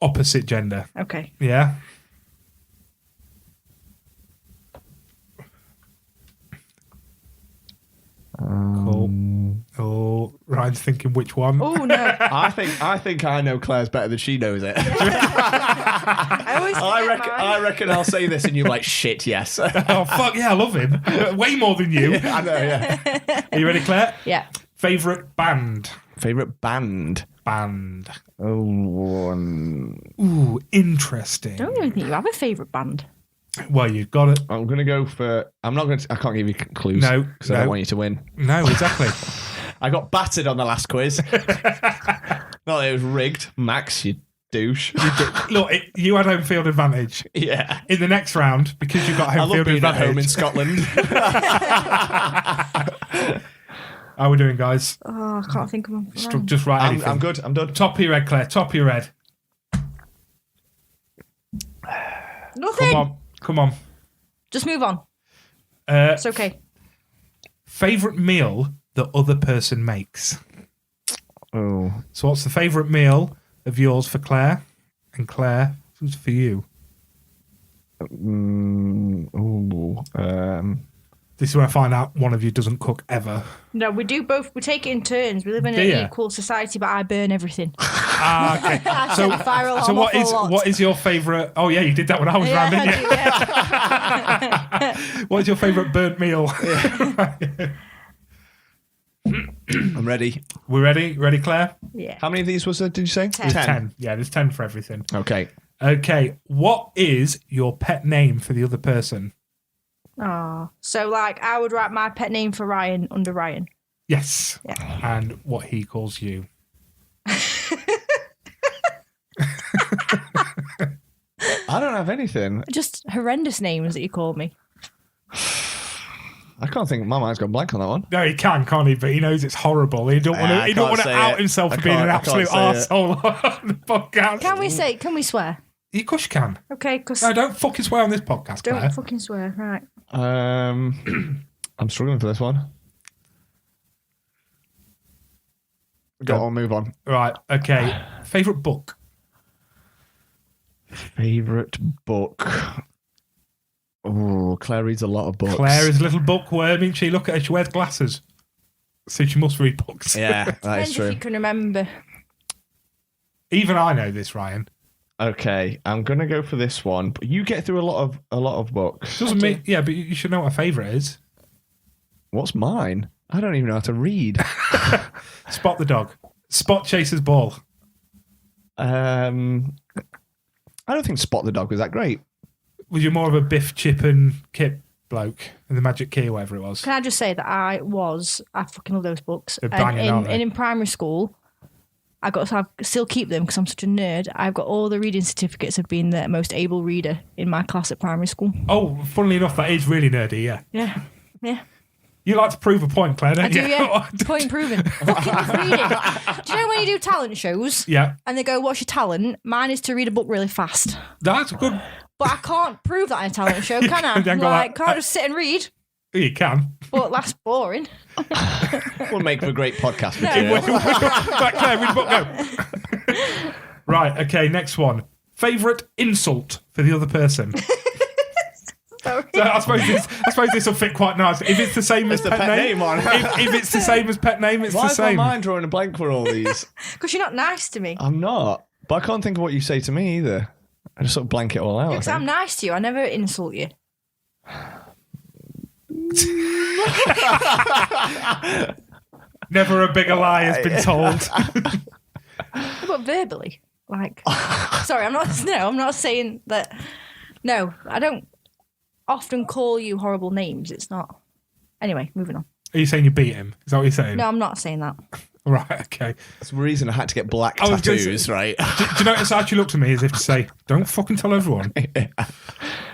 opposite gender. Okay. Yeah? Cool. Oh, Ryan's thinking which one. Oh, no. I think I know Claire's better than she knows it. I always I reckon I'll say this and you're like, shit, yes. Oh, fuck yeah, I love him. Way more than you. I know, yeah. Are you ready, Claire? Yeah. Favourite band? Favourite band? Band. Oh, Ooh, interesting. I don't even think you have a favourite band. Well, you've got it. I'm going to go for... I can't give you clues. No, Because I don't want you to win. No, exactly. I got battered on the last quiz. Not that it was rigged. Max, you douche. Look, you had home field advantage. Yeah. In the next round, because you got I home love field being at advantage. home in Scotland. How are we doing, guys? Oh, I can't think of one. Just write anything. I'm good. I'm done. Top of your head, Claire. Top of your head. Nothing. Come on. Just move on. Uh, It's okay. Favourite meal the other person makes. Oh. So what's the favourite meal of yours for Claire? And Claire, who's for you? This is where I find out one of you doesn't cook ever. No, we do both. We take it in turns. We live in Do ya? an equal society, but I burn everything. Ah, okay. I set the fire alarm So off a lot. what is your favourite? Oh yeah, you did that when I was around, didn't you? Yeah. What is your favourite burnt meal? I'm ready. We're ready? Ready, Claire? Yeah. How many of these was there, did you say? 10. 10. Yeah, there's 10 for everything. Okay. Okay, what is your pet name for the other person? Oh, so like I would write my pet name for Ryan under Ryan. Yes. Yeah. And what he calls you. I don't have anything. Just horrendous names that you call me. I can't think. My mind's gone blank on that one. No, he can't he? But he knows it's horrible. He don't want to. I He don't can't want to say out it. himself I for being an can't- I can't absolute say arsehole on the podcast. Can we swear? Of course you can. Okay, because No, don't fucking swear on this podcast, don't Claire. fucking swear. Right. I'm struggling for this one. Go on, move on. Right. Okay. Favorite book. Favorite book. Oh, Claire reads a lot of books. Claire is a little bookworm, isn't she? Look at her. She wears glasses, so she must read books. Yeah, that is Depends true. if you can remember. Even I know this, Ryan. Okay, I'm gonna go for this one. But you get through a lot of books. Doesn't mean, yeah, but you should know what a favourite is. What's mine? I don't even know how to read. Spot the dog. Spot Chaser's ball. I don't think Spot the Dog was that great. Was you more of a Biff, Chip and Kip bloke in the Magic Key or whatever it was? Can I just say that I fucking love those books. They're banging, aren't they? And in primary school, I still keep them because I'm such a nerd. I've got all the reading certificates of being the most able reader in my class at primary school. Oh, funnily enough, that is really nerdy, yeah. Yeah. Yeah. You like to prove a point, Claire, don't I do, you? yeah. Point proven. Fucking love reading. Do you know when you do talent shows? Yeah. And they go, what's your talent? Mine is to read a book really fast. That's good. But I can't prove that in a talent show, can I? You ain't got that. Can't I just sit and read? You can. But that's boring. Will make for a great podcast No. material. Right, Claire, read the book, go. Right, okay, next one. Favourite insult for the other person. Sorry. So I suppose this will fit quite nice. If it's the same as the pet, pet name, name on. if it's the same as pet name, it's Why the is my same. mind drawing a blank for all these? Because you're not nice to me. I'm not. But I can't think of what you say to me either. I just sort of blank it all out. I Because I'm think. nice to you. I never insult you. Never a bigger lie has been told. But verbally. Like, sorry, I'm not saying that. No, I don't often call you horrible names. It's not. Anyway, moving on. Are you saying you beat him? Is that what you're saying? No, I'm not saying that. Right, okay. That's the reason I had to get black I was gonna tattoos, say- right? Do you notice how she looked at me as if to say, don't fucking tell everyone?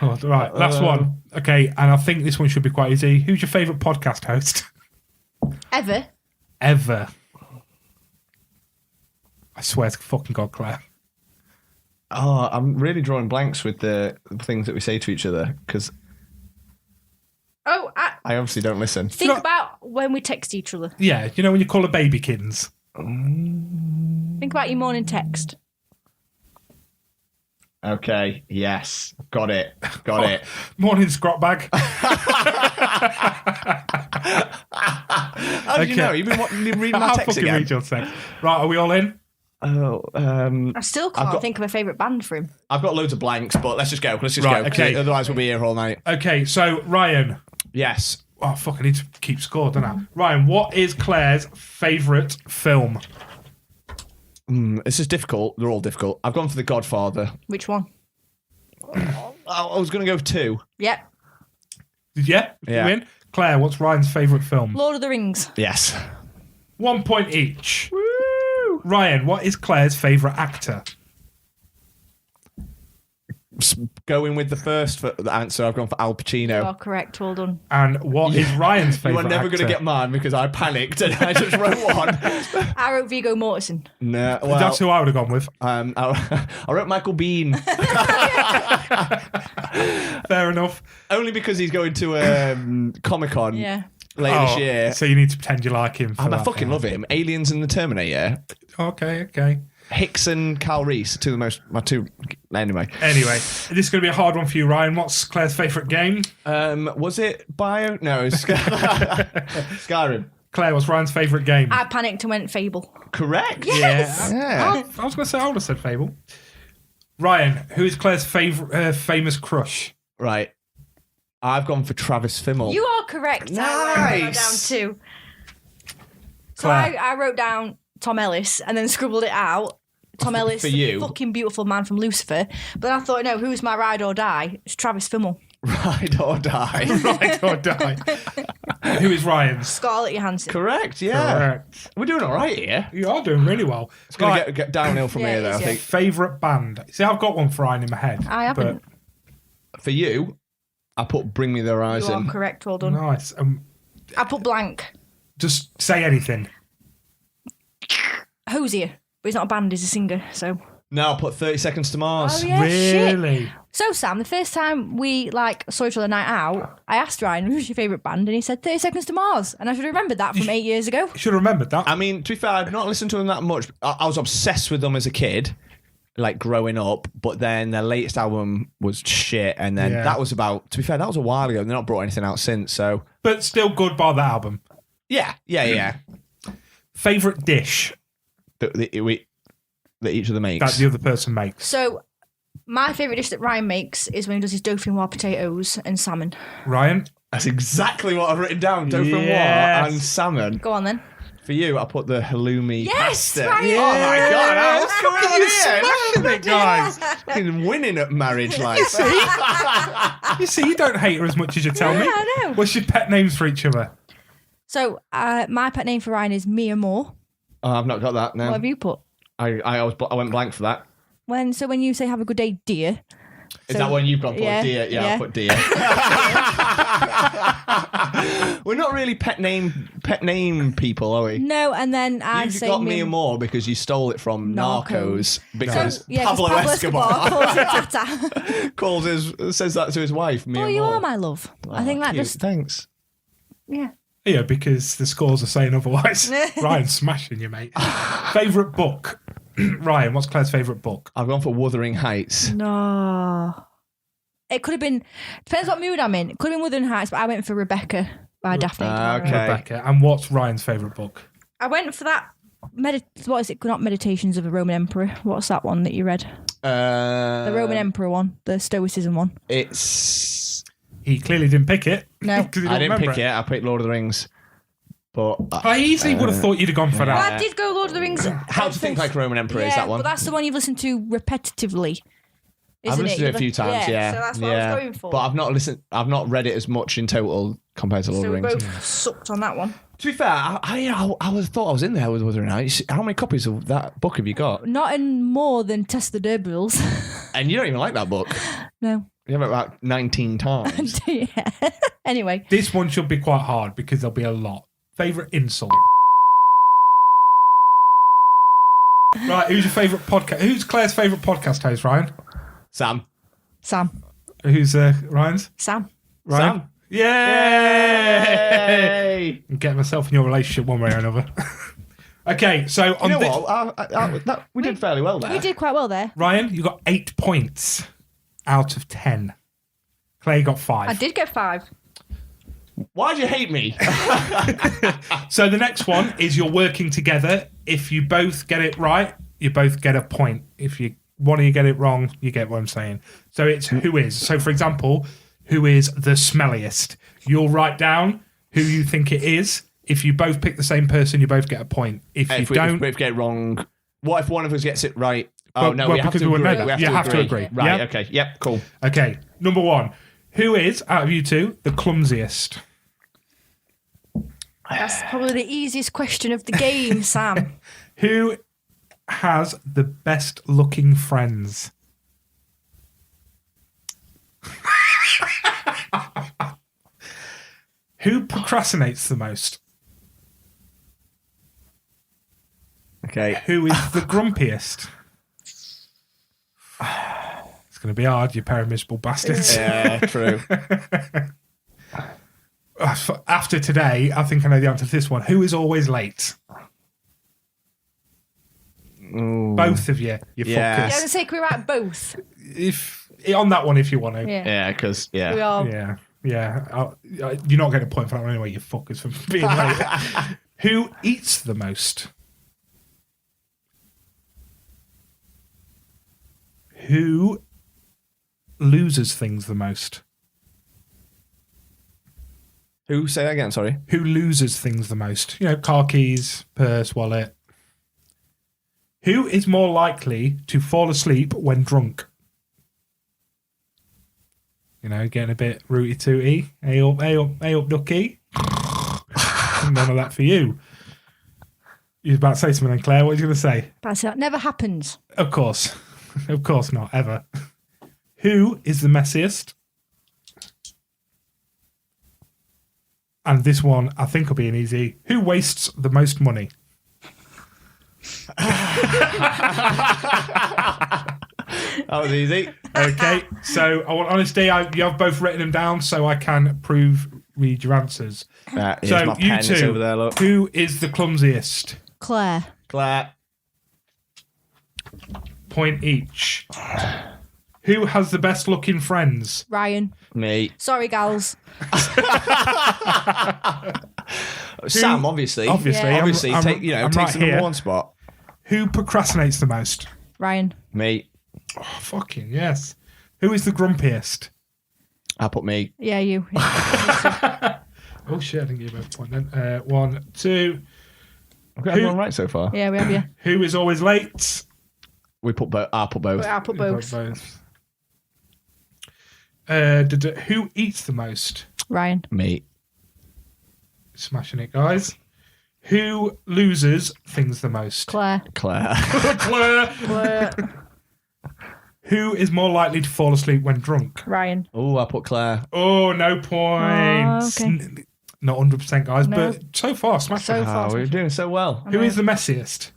Oh, right, last one. Okay, and I think this one should be quite easy. Who's your favourite podcast host? Ever. Ever. I swear to fucking God, Claire. Oh, I'm really drawing blanks with the things that we say to each other because Oh, I obviously don't listen. think about when we text each other. Yeah, you know when you call a baby kittens? Think about your morning text. Okay, yes, got it. It. Morning, scrot bag. How did you Okay. know? You've been reading my I'll text fucking again. read your text. Right, are we all in? Oh, I still can't think of a favourite band for him. I've got loads of blanks, but let's just go. Right, go. 'Cause okay. Otherwise, we'll be here all night. Okay, so Ryan. Yes. Oh, fuck, I need to keep score, don't I? Ryan, what is Claire's favourite film? This is difficult. They're all difficult. I've gone for The Godfather. Which one? I was going to go with 2. Yep. Yeah? Yeah. You in? Claire, what's Ryan's favourite film? Lord of the Rings. Yes. 1 point each. Woo! Ryan, what is Claire's favourite actor? Going with the first answer, I've gone for Al Pacino. You are correct. Well done. And what is Ryan's You favourite are never actor? going to get mine because I panicked and I just wrote one. I wrote Viggo Mortensen. No, well, That's who I would have gone with. I wrote Michael Bean. Fair enough. Only because he's going to Comic-Con Yeah. later this year. So you need to pretend you like him. For I that, fucking yeah. love him. Aliens and the Terminator. Okay. Hicks and Cal Reese, my two. Anyway, This is going to be a hard one for you, Ryan. What's Claire's favourite game? was it Bio? No, it was Skyrim. Claire, what's Ryan's favourite game? I panicked and went Fable. Correct. Yes. Yeah. I was going to say I would have said Fable. Ryan, who is Claire's favourite famous crush? Right. I've gone for Travis Fimmel. You are correct. I wrote that down Nice. too. So Claire. I wrote down Tom Ellis and then scribbled it out. Tom Ellis, For you. the fucking beautiful man from Lucifer. But then I thought, no, who's my ride or die? It's Travis Fimmel. Ride or Die. Ride or Die. Who is Ryan's? Scarlett Johansson. Correct, yeah. Correct. We're doing all right here. You are doing really well. It's going to get downhill from Yeah, here, it though, is, I yeah. think. Favourite band? See, I've got one for Ryan in my head. I haven't. For you, I put Bring Me the You are Horizon. correct. Well But done. nice. I put blank. Just say anything. Hosier. But he's not a band, he's a singer, so. No, I put 30 Seconds to Mars. Oh, yeah, shit. Really? So, Sam, the first time we saw each other night out, I asked Ryan, who's your favourite band? And he said 30 Seconds to Mars. And I should have remembered that from 8 years ago. You should have remembered that. I mean, to be fair, I've not listened to them that much. I was obsessed with them as a kid, like growing up, but then their latest album was shit. And then Yeah. that was about, to be fair, that was a while ago. They've not brought anything out since. So, But still good by the album. yeah. Favourite dish that each of them makes. that the other person makes? So, my favourite dish that Ryan makes is when he does his dauphinoise potatoes and salmon. Ryan? That's exactly what I've written down. Dauphinoise Yes. and salmon. Go on then. For you, I put the halloumi Yes, pasta. Ryan! Oh my god, what's going on You're here? smashing it, guys. Fucking winning at marriage life. You see, you don't hate her as much as you tell me. Yeah, I know. What's your pet names for each other? So, my pet name for Ryan is Mia Moore. Oh, I've not got that now. What have you put? I went blank for that. When you say have a good day, dear. Is So- that when you've got put yeah, deer? Yeah, yeah. I put deer. We're not really pet name people, are we? No, and then I You've say got Mia Mia Moore because you stole it from Narcos because So, yeah, Pablo 'cause Escobar calls it Tata. says that to his wife, Mia Oh, you Moore. are my love. I think that Cute. just Thanks. yeah. Yeah, because the scores are saying otherwise. Ryan's smashing you, mate. Favourite book? Ryan, what's Claire's favourite book? I've gone for Wuthering Heights. No. It could have been depends what mood I'm in. It could have been Wuthering Heights, but I went for Rebecca by Daphne. du Maurier. Okay. Rebecca. And what's Ryan's favourite book? I went for that what is it? Not Meditations of a Roman Emperor. What's that one that you read? The Roman Emperor one, the Stoicism one. It's. He clearly didn't pick it. No. 'cause he I don't didn't remember pick it. I picked Lord of the Rings. But I easily would have thought you'd have gone for Well, that. I did go Lord of the Rings. How to Think Like a Roman Emperor yeah, is that one? but that's the one you've listened to repetitively. I've Isn't listened to it a few times, yeah. So that's what I was going for. But I've not read it as much in total compared to Lord so of we the Rings. both sucked on that one. To be fair, I was thought I was in there with Wuthering Heights. How many copies of that book have you got? Not in more than Test the D'Urbervilles. And you don't even like that book. No. You have it about 19 times. Yeah. Anyway. This one should be quite hard because there'll be a lot. Favourite insult? Right, who's your favourite podcast? Who's Claire's favourite podcast host, Ryan? Sam. Sam. Who's Ryan's? Sam. Ryan? Sam. Yay! Hey! I'm getting myself in your relationship one way or another. Okay, so You on know thi- what? We did fairly well there. We did quite well there. Ryan, you got 8 points out of 10. Claire got 5. I did get 5. Why do you hate me? So the next one is you're working together. If you both get it right, you both get a point. If one of you get it wrong, you get what I'm saying. So it's who is. So for example, who is the smelliest? You'll write down who you think it is. If you both pick the same person, you both get a point. If you If we get it wrong, what if one of us gets it right? Oh, Well, no, well, we have because to we agree. wouldn't know that. You have to agree. Right, Yeah. okay. Yep, cool. Okay, number 1. Who is, out of you two, the clumsiest? That's probably the easiest question of the game, Sam. Who has the best looking friends? Who procrastinates the most? Okay. Who is the grumpiest? It's going to be hard, you pair of miserable bastards. Yeah, true. After today, I think I know the answer to this one. Who is always late? Ooh. Both of you, you Yeah. I fuckers. was say, can we write both? If on that one, if you want to. Yeah. Yeah, because, We yeah. are. Yeah. You're not getting a point for that one anyway, you fuckers, for being late. Who eats the most? Who loses things the most? Who? Say that again, sorry. Who loses things the most? You know, car keys, purse, wallet. Who is more likely to fall asleep when drunk? You know, getting a bit rooty tooty. Hey up, ducky. None of that for you. You was about to say something then, Claire. What are you going to say? That never happens. Of course. Of course not, ever. Who is the messiest? And this one, I think, will be an easy. Who wastes the most money? That was easy. Okay, so I want honesty. You have both written them down so I can read your answers. Here's So my you pen, it's two, over there, look. who is the clumsiest? Claire. Claire. Point each. Who has the best looking friends? Ryan. Me. Sorry, gals. Sam, obviously. Obviously, Yeah. Obviously, I'm take right the number here. one spot. Who procrastinates the most? Ryan. Me. Oh, fucking yes. Who is the grumpiest? I put me. Yeah, you. Oh shit! I didn't give you both a point then. 1, 2. I've got everyone right so far. Yeah, we have you. Who is always late? We put both. I put both. I'll put both. Who eats the most? Ryan. Me. Smashing it, guys. Who loses things the most? Claire. Claire. Claire. Who is more likely to fall asleep when drunk? Ryan. Oh, I put Claire. Oh, no points. Oh, okay. Not 100%, guys, No. but so far, smashing So it. far. Oh, we're doing so well. Who is the messiest?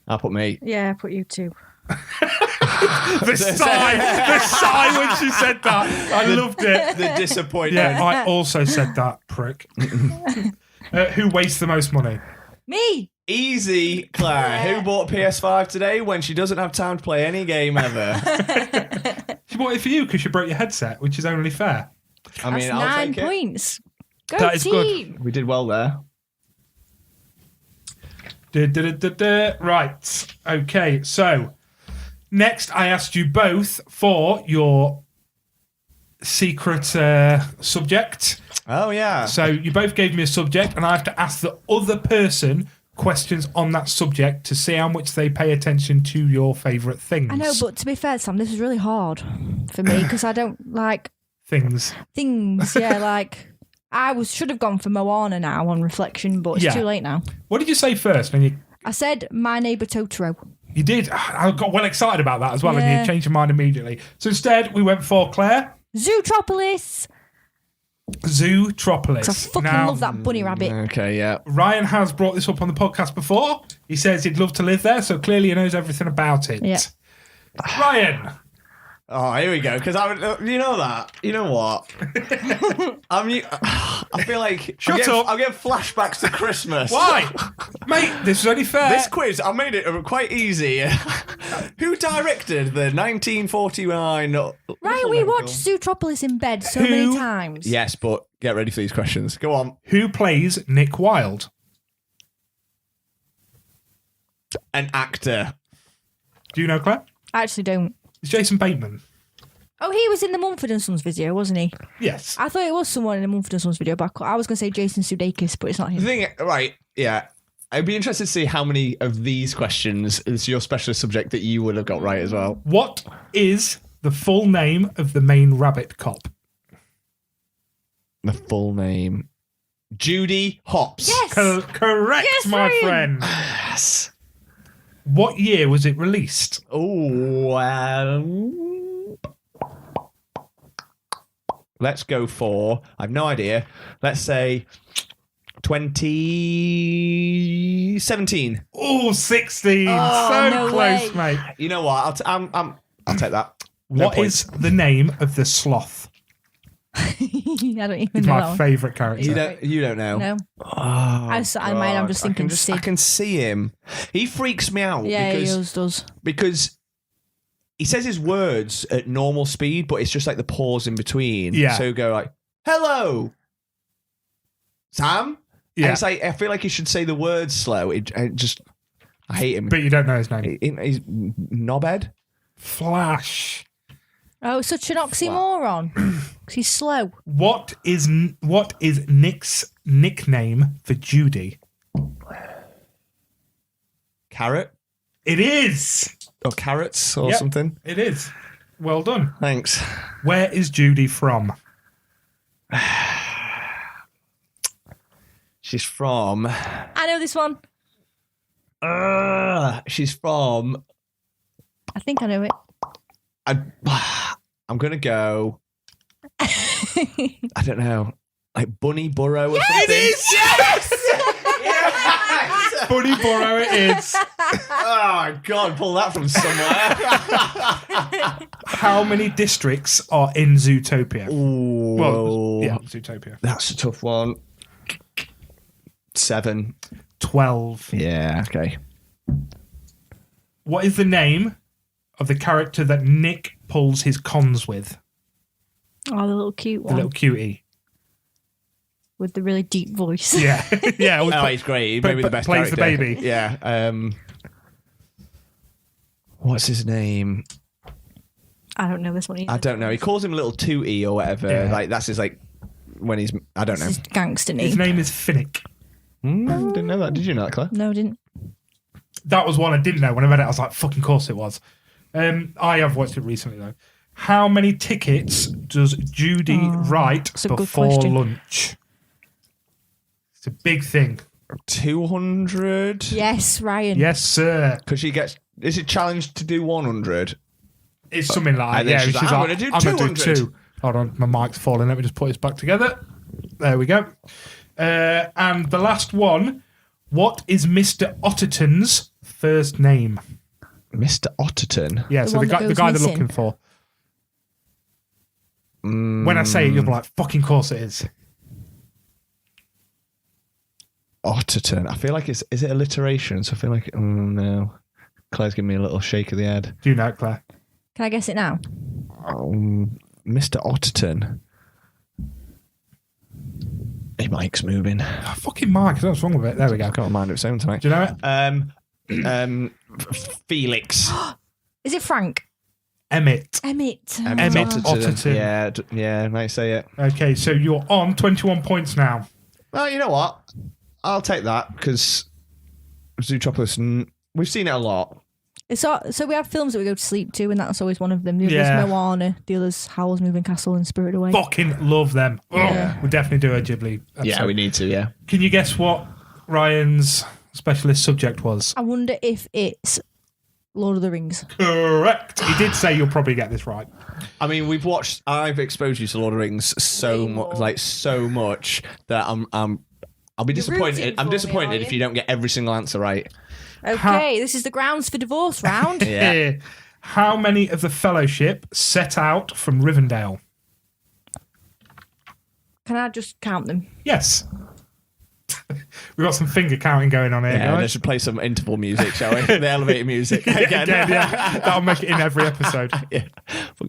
I put me. Yeah, I put you too. The sigh when she said that. I loved it. The disappointment. Yeah, I also said that, prick. Who wastes the most money? Me. Easy, Claire. Who bought PS5 today when she doesn't have time to play any game ever? She bought it for you because she broke your headset, which is only fair. I mean, That's I'll 9 take it. points. Go That is good. team. We did well there. Right. Okay. So next, I asked you both for your secret subject. Oh, yeah. So you both gave me a subject, and I have to ask the other person questions on that subject to see how much they pay attention to your favourite things. I know, but to be fair, Sam, this is really hard for me because I don't like things. things. Yeah, like should have gone for Moana now on reflection, but it's Yeah. too late now. What did you say first? And I said My Neighbor Totoro. you did. I got well excited about that as well, and Yeah. you changed your mind immediately. So instead, we went for Claire. Zootropolis. Zootropolis. 'Cause I fucking Now, love that bunny rabbit. Okay, yeah. Ryan has brought this up on the podcast before. He says he'd love to live there, so clearly he knows everything about it. Yeah. Ryan, Oh, here we go. Because you know that. You know what? I feel like Shut up. I'm getting flashbacks to Christmas. why? Mate, this is only fair. This quiz, I made it quite easy. Who directed the 1949? Ryan, we watched Zootropolis in bed so Who- many times. Yes, but get ready for these questions. Go on. Who plays Nick Wilde? An actor. Do you know, Claire? I actually don't. It's Jason Bateman. Oh, he was in the Mumford & Sons video, wasn't he? Yes. I thought it was someone in the Mumford & Sons video, but I was going to say Jason Sudeikis, but it's not The him. thing, right? Yeah. I'd be interested to see how many of these questions is your specialist subject that you would have got right as well. What is the full name of the main rabbit cop? The full name. Judy Hopps. Yes! Correct, Yes, my Ryan! friend. Yes. What year was it released? Oh, let's go for, I have no idea. Let's say 2017. Oh, 16. Oh, so no close, way. mate. You know what? I'll take that. No What points. is the name of the sloth? I don't even It's know. my that one. favourite character. You don't know. No. Oh, I'm just thinking I Sid. can see him. He freaks me out Yeah, he because always does. he says his words at normal speed, but it's just like the pause in between. Yeah. So go like, "Hello, Sam." Yeah. And it's like I feel like he should say the words slow. I hate him. But you don't know his name. He's knobhead. Flash. Oh, such an oxymoron. 'Cause he's slow. What is Nick's nickname for Judy? Carrot It is. or carrots or Yep. something. It is. Well done. Thanks. Where is Judy from? She's from. I know this one. She's from. I think I know it. I'm gonna go. I don't know, like Bunny Burrow or something. It is! Yes! Bunny Burrow it is. Oh God, pull that from somewhere. How many districts are in Zootopia? Ooh, Well, yeah, Zootopia. that's a tough one. 7. 12. Yeah. Okay. What is the name of the character that Nick pulls his cons with? Oh, the little cute The one little cutie. with the really deep voice. Yeah. Yeah. always Oh, play- he's great. He but- may be the but best plays the character. baby. Yeah. What's his name? I don't know this one either. I don't know. He calls him Little Tootie or whatever. Yeah. Like that's his like when he's. I don't know. This is gangster His name. name is Finnick. Didn't know that. Did you know that, Claire? No, I didn't. That was one I didn't know. When I read it, I was like, fucking course it was. I have watched it recently, though. How many tickets does Judy write that's a good before question. lunch? It's a big thing. 200. Yes, Ryan. Yes, sir. Because she gets. Is it challenged to do 100? It's something like And that. then Yeah, she's like, "I'm like, gonna do I'm going to do 200." 2. Hold on, my mic's falling. Let me just put this back together. There we go. And the last one. What is Mr. Otterton's first name? Mr. Otterton. Yeah, The so one that the goes guy they're missing. looking for. When I say it, you'll be like, fucking course it is. Otterton. I feel like is it alliteration? So I feel like no. Claire's giving me a little shake of the head. Do you know it, Claire? Can I guess it now? Mr. Otterton. Hey, Mike's moving. Oh, fucking Mike, what's wrong with it? There we go. Can't mind its own tonight. Do you know it? Felix. Is it Frank? Emmett. Emmett. Emmett Otterton. Yeah, yeah, might say it. Okay, so you're on 21 points now. Well, you know what? I'll take that because Zootropolis, we've seen it a lot. So we have films that we go to sleep to, and that's always one of them. The other's Yeah. Moana, the other's Howl's Moving Castle and Spirited Away. Fucking love them. Oh, Yeah. we'll definitely do a Ghibli episode. Yeah, we need to, yeah. Can you guess what Ryan's specialist subject was? I wonder if it's Lord of the Rings. Correct. He did say you'll probably get this right. I mean, I've exposed you to Lord of the Rings so much that I'll be disappointed. rooting I'm for me, disappointed are if you? you don't get every single answer right. Okay, this is the grounds for divorce round. Yeah. How many of the Fellowship set out from Rivendell? Can I just count them? Yes. We've got some finger counting going on here, Yeah, guys. let's play some interval music, shall we? The elevator music again. Again, yeah. That'll make it in every episode. Yeah.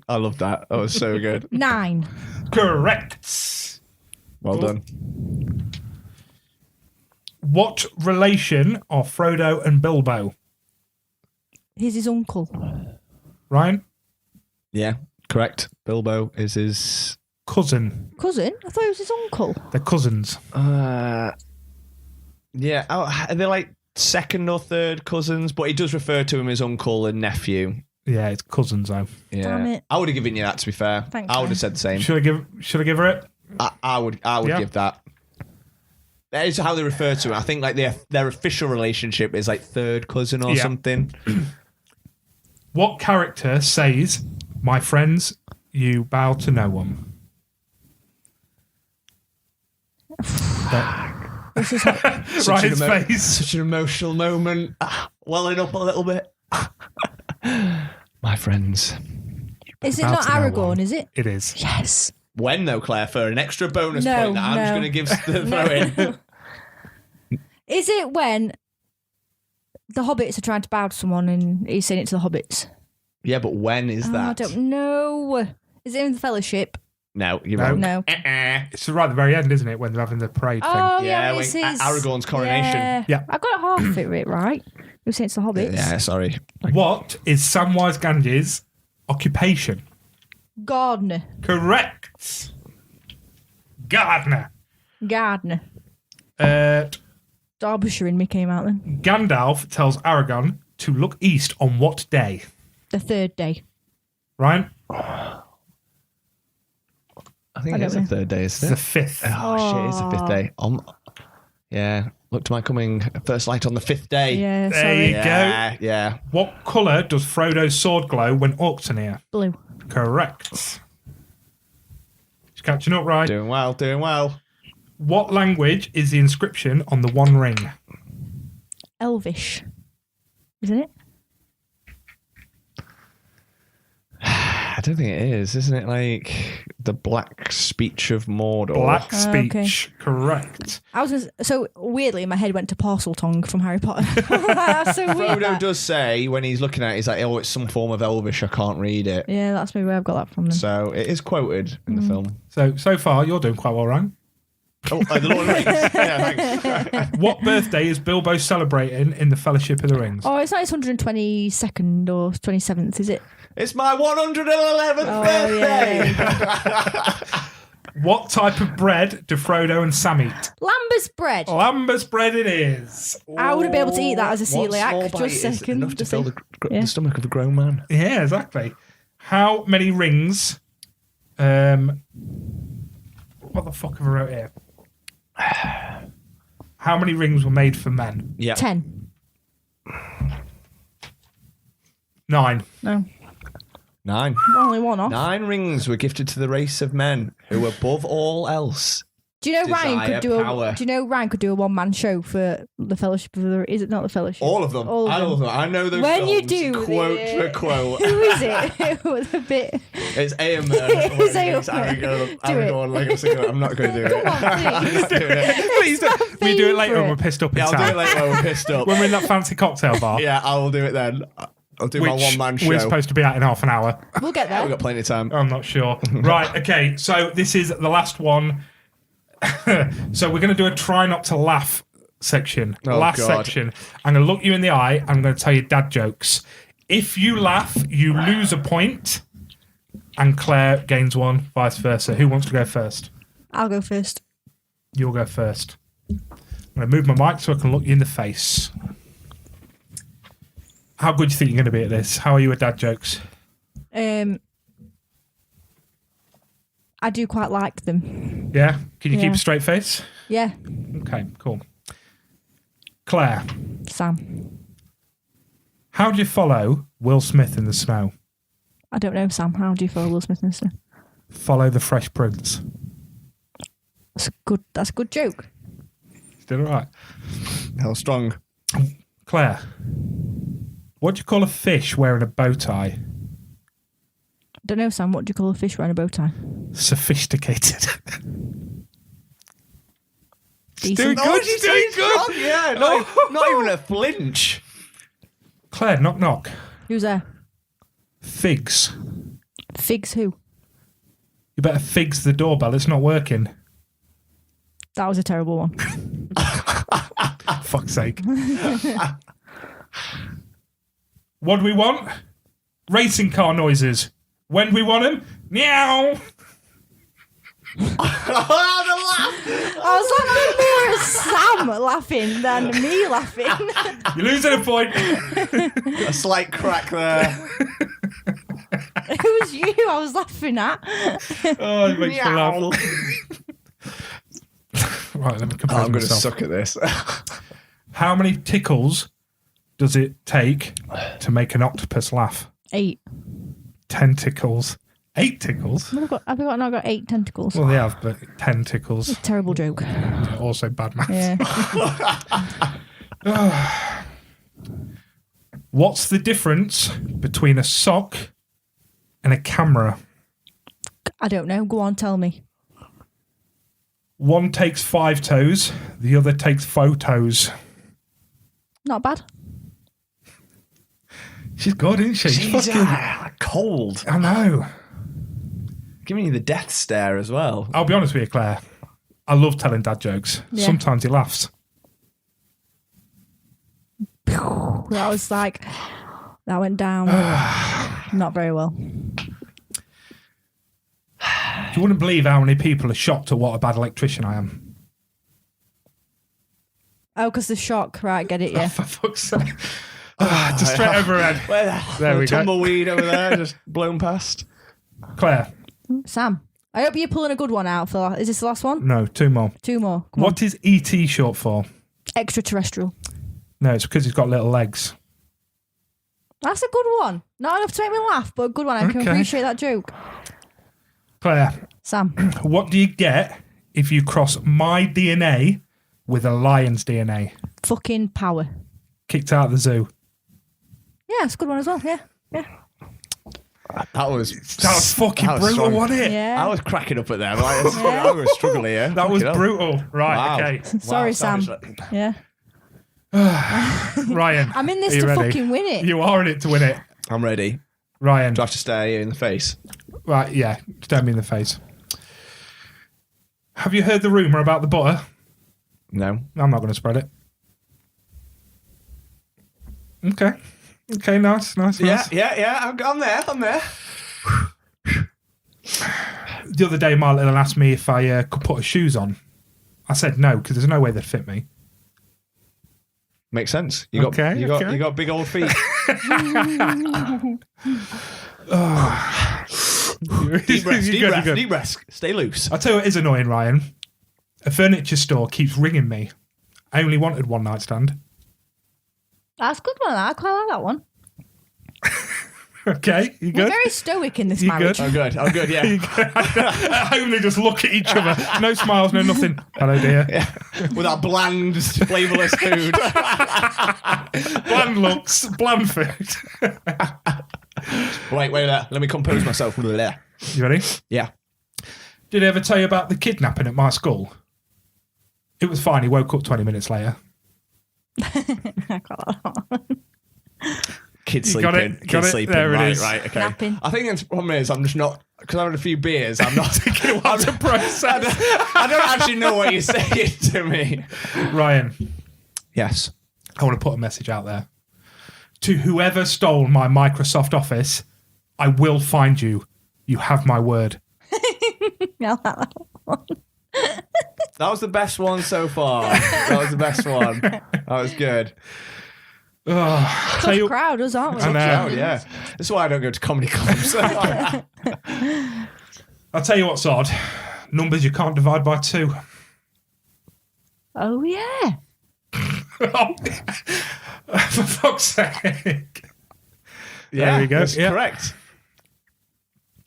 I love that. That was so good. 9. Correct. Well done. What relation are Frodo and Bilbo? He's his uncle. Ryan? Yeah, correct. Bilbo is his. Cousin. Cousin? I thought it was his uncle. They're cousins. Yeah. Oh, they're like second or third cousins, but he does refer to him as uncle and nephew. Yeah, it's cousins though. Yeah. Damn it. I would have given you that. To be fair, Thanks, I would man. have said the same. Should I give her it? I would Yeah. give that. That is how they refer to it. I think like their official relationship is like third cousin or Yeah. something. What character says, "My friends, you bow to no one"? This is how, Ryan's face. Such an emotional moment. Welling up a little bit. My friends. is it Bow not to no Aragorn, one. is it? It is. Yes. When though, Claire, for an extra bonus No, point that I'm just no. going to give throw in. Is it when the hobbits are trying to bow to someone and he's saying it to the hobbits? Yeah, but when is Oh, that? I don't know. Is it in the Fellowship? No, you're No. wrong. No. It's right at the very end, isn't it? When they're having the parade Oh, thing. yeah, Yeah, it's when his... Aragorn's coronation. Yeah. I got half of it right. You were saying it's the hobbits. Yeah, sorry. What is Samwise Gamgee's occupation? Gardener. Correct. Gardener. Gardener. Uh, Derbyshire in me came out then. Gandalf tells Aragorn to look east on what day? The third day. Ryan? I think I it don't is know. the third day, It's isn't the it? fifth. Oh, shit, it's the fifth day. Yeah, look to my coming first light on the fifth day. Yeah, There sorry. you go. Yeah. What colour does Frodo's sword glow when orcs are near? Blue. Correct. Just catching up, right? Doing well. What language is the inscription on the One Ring? Elvish. Isn't it? I don't think it is. Isn't it like the black speech of Mordor? Black okay. speech. Correct. So weirdly, my head went to Parcel Tongue from Harry Potter. That's so weird. Frodo does say when he's looking at it, he's like, oh, it's some form of Elvish. I can't read it. Yeah, that's maybe where I've got that from then. So it is quoted in the film. So far, you're doing quite well, Ryan. Oh, the Lord of the Rings. Yeah, thanks. What birthday is Bilbo celebrating in the Fellowship of the Rings? Oh, it's not his 122nd or 27th, is it? It's my 111th birthday. Yeah. What type of bread do Frodo and Sam eat? Lambus bread. Lambus bread it is. I wouldn't be able to eat that as a One small celiac. bite Just is second. enough to fill Yeah. the stomach of a grown man. Yeah, exactly. How many rings? What the fuck have I wrote here? How many rings were made for men? Yeah. 10. 9. No. 9. Only one off. 9 rings were gifted to the race of men who, above all else, Do you know Ryan desire could do power. Do you know Ryan could do a one-man show for the Fellowship of the? Is it not the Fellowship? all of them. All of them. I know those When you films, do quote the- for quote. Who is it? It was a bit. It's Aemon. It's Aemon. Do it. I'm not going to do it. Come on, I'm please. not doing it. Please do. We do it later when favourite. we're pissed up Yeah, I'll do inside. it later when we're pissed up. When we're in that fancy cocktail bar. Yeah, I will do it then. I'll do my Which one-man show. we're supposed to be at in half an hour. We'll get We've there. got plenty of time. I'm not sure. Right, okay, so this is the last one. So we're going to do a try not to laugh section. Oh, last God. section. I'm going to look you in the eye. I'm going to tell you dad jokes. If you laugh, you lose a point, and Claire gains one, vice versa. Who wants to go first? I'll go first. You'll go first. I'm going to move my mic so I can look you in the face. How good do you think you're going to be at this? How are you at dad jokes? I do quite like them. Yeah? Can you keep Yeah. a straight face? Yeah, Okay, cool. Claire, Sam. how do you follow Will Smith in the snow? I don't know, Sam. How do you follow Will Smith and stuff? Follow the Fresh Prince. That's a good. That's a good joke. Did it right. Hell strong. Claire, what do you call a fish wearing a bow tie? Don't know, Sam. What do you call a fish wearing a bow tie? Sophisticated. Decent. doing good. She's doing good. Yeah, not even a flinch. Claire, knock knock. Who's there? Figs. Figs. Who? You better figs the doorbell. It's not working. That was a terrible one. Fuck's sake. What do we want? Racing car noises. When do we want them? Meow. I was laughing more at Sam laughing than me laughing. You're losing a point. A slight crack there. It was you I was laughing at. Oh, it makes me laugh. Right, let me compose I'm going to myself. suck at this. How many tickles does it take to make an octopus laugh? 8. 10 tickles. 8 tickles? Have I not got 8 tentacles? Well, they have, but 10 tickles. Terrible joke. Also bad maths. Yeah. What's the difference between a sock and a camera? I don't know. Go on, tell me. One takes 5 toes, the other takes photos. Not bad. She's good, isn't she? She's Fucking- cold. I know. Giving you the death stare as well. I'll be honest with you, Claire. I love telling dad jokes. Yeah. Sometimes he laughs. That was like, that went down. Not very well. You wouldn't believe how many people are shocked at what a bad electrician I am. Oh, because the shock. Right, get it, yeah. For fuck's sake. Just straight overhead. There we go. Tumbleweed over there, just blown past. Claire. Sam. I hope you're pulling a good one out. Is this the last one? No, 2 more. 2 more. Come What is ET short for? on. Extraterrestrial. No, it's because he's got little legs. That's a good one. Not enough to make me laugh, but a good one. I can Okay. appreciate that joke. Claire, Sam. what do you get if you cross my DNA with a lion's DNA? Fucking power. Kicked out of the zoo. Yeah, it's a good one as well. Yeah. Yeah. That was fucking that was brutal, strong. wasn't it? Yeah. I was cracking up at them. I was struggling here. That was Fucking hell. brutal. Right, Wow. okay. Sorry, Wow, Sam. savage. Yeah. Ryan. I'm in this are you to ready? fucking win it. You are in it to win it. I'm ready. Ryan. Do I have to stare you in the face? Right, yeah. Stare me in the face. Have you heard the rumour about the butter? No. I'm not going to spread it. Okay. Okay, nice. Yeah. I'm there. The other day, Marlon asked me if I could put her shoes on. I said no, because there's no way they'd fit me. Makes sense. You got big old feet. Deep breaths. Stay loose. I'll tell you what is annoying, Ryan. A furniture store keeps ringing me. I only wanted one night stand. That's a good one. I quite like that one. Okay, you We're good? very stoic in this You marriage. good? I'm good, yeah. At home, they just look at each other. No smiles, no nothing. Hello, dear. With our bland, flavourless food. Bland looks, bland food. Wait, let me compose myself. You ready? Yeah. Did I ever tell you about the kidnapping at my school? It was fine. He woke up 20 minutes later. I quite like that one. Kid You sleeping. got it? Kid Got it? sleeping. There it right, is. Right, okay. Napping. I think the problem is I'm just not, because I've had a few beers, I'm not thinking What to process. I don't actually know what you're saying to me. Ryan, Yes. I want to put a message out there. To whoever stole my Microsoft Office, I will find you. You have my word. I like that one. That was the best one so far. That was the best one. That was good. Tell Tough you, crowd, us, aren't we? I know. Yeah, yeah. That's why I don't go to comedy clubs. I'll tell you what's odd. Numbers you can't divide by 2. Oh, yeah. For fuck's sake. Yeah, There we go. That's Yeah. correct.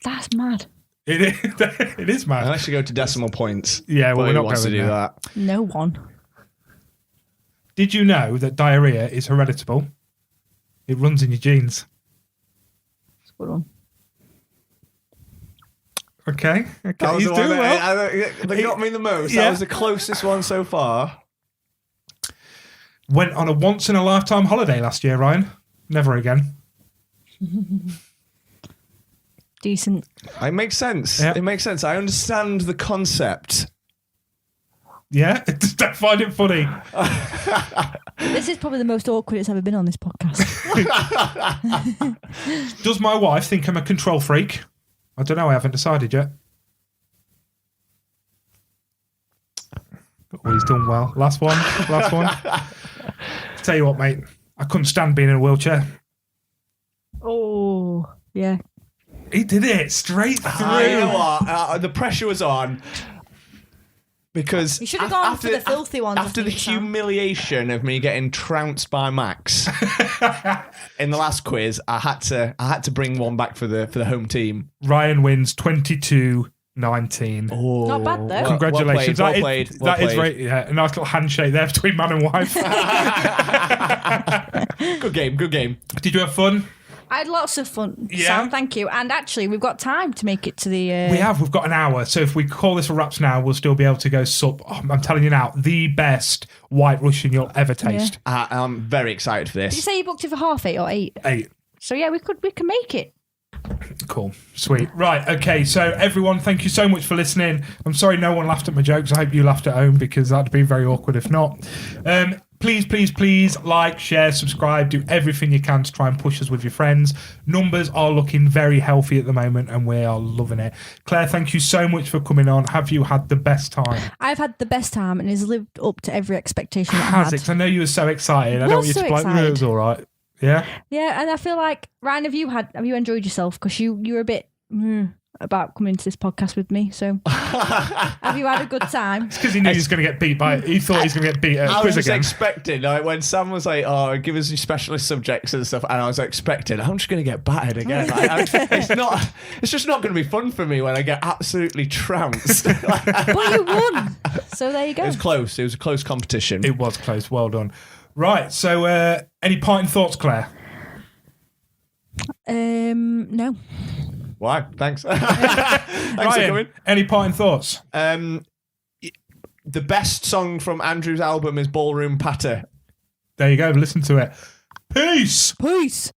That's mad. It is mad. Unless you go to decimal points. Yeah, well, But we're who not wants to going do there. that? No one. Did you know that diarrhea is hereditable? It runs in your genes. That's a good one. Okay. That was He's the one doing well. that got me the most. Yeah. That was the closest one so far. Went on a once-in-a-lifetime holiday last year, Ryan. Never again. Decent. It makes sense. Yeah. It makes sense. I understand the concept. Yeah? Just don't find it funny. This is probably the most awkward it's ever been on this podcast. Does my wife think I'm a control freak? I don't know. I haven't decided yet. Oh, he's done well. Last one. Tell you what, mate. I couldn't stand being in a wheelchair. Oh, yeah. He did it straight through. You know what? The pressure was on. Because You should have gone for the filthy ones, I After the think, Sam. humiliation of me getting trounced by Max in the last quiz, I had to bring one back for the home team. Ryan wins 22-19. Oh, Not bad, though. Congratulations. Well played. That is right. Yeah, a nice little handshake there between man and wife. Good game. Did you have fun? I had lots of fun, Yeah. Sam. Thank you. And actually, we've got time to make it to the. We've got an hour. So if we call this a wraps now, we'll still be able to go sup. Oh, I'm telling you now, the best White Russian you'll ever taste. I'm very excited for Did you this. say you booked it for 8:30 or 8? 8. So yeah, we can make it. Cool. Sweet. Right. Okay. So everyone, thank you so much for listening. I'm sorry no one laughed at my jokes. I hope you laughed at home because that'd be very awkward if not. Please like, share, subscribe, do everything you can to try and push us with your friends. Numbers are looking very healthy at the moment and we are loving it. Claire, thank you so much for coming on. Have you had the best time? I've had the best time and it's lived up to every expectation I Has had. it? 'Cause I know you were so excited. I don't want you so to be like, "No, it excited. was all right." Yeah? Yeah, and I feel like Ryan, have you enjoyed yourself? Because you were a bit about coming to this podcast with me. So, have you had a good time? It's because he knew he was going to get beat by. He thought he was going to get beat at a I quiz was again. expecting, like, when Sam was like, "Oh, give us your specialist subjects and stuff," and I was expecting, I'm just going to get battered again. It's just not going to be fun for me when I get absolutely trounced. But you won, so there you go. It was close. It was a close competition. It was close. Well done. Right. So, any parting thoughts, Claire? No. Why? Thanks. Thanks for Ryan, coming. any parting thoughts? The best song from Andrew's album is Ballroom Patter. There you go. Listen to it. Peace. Peace.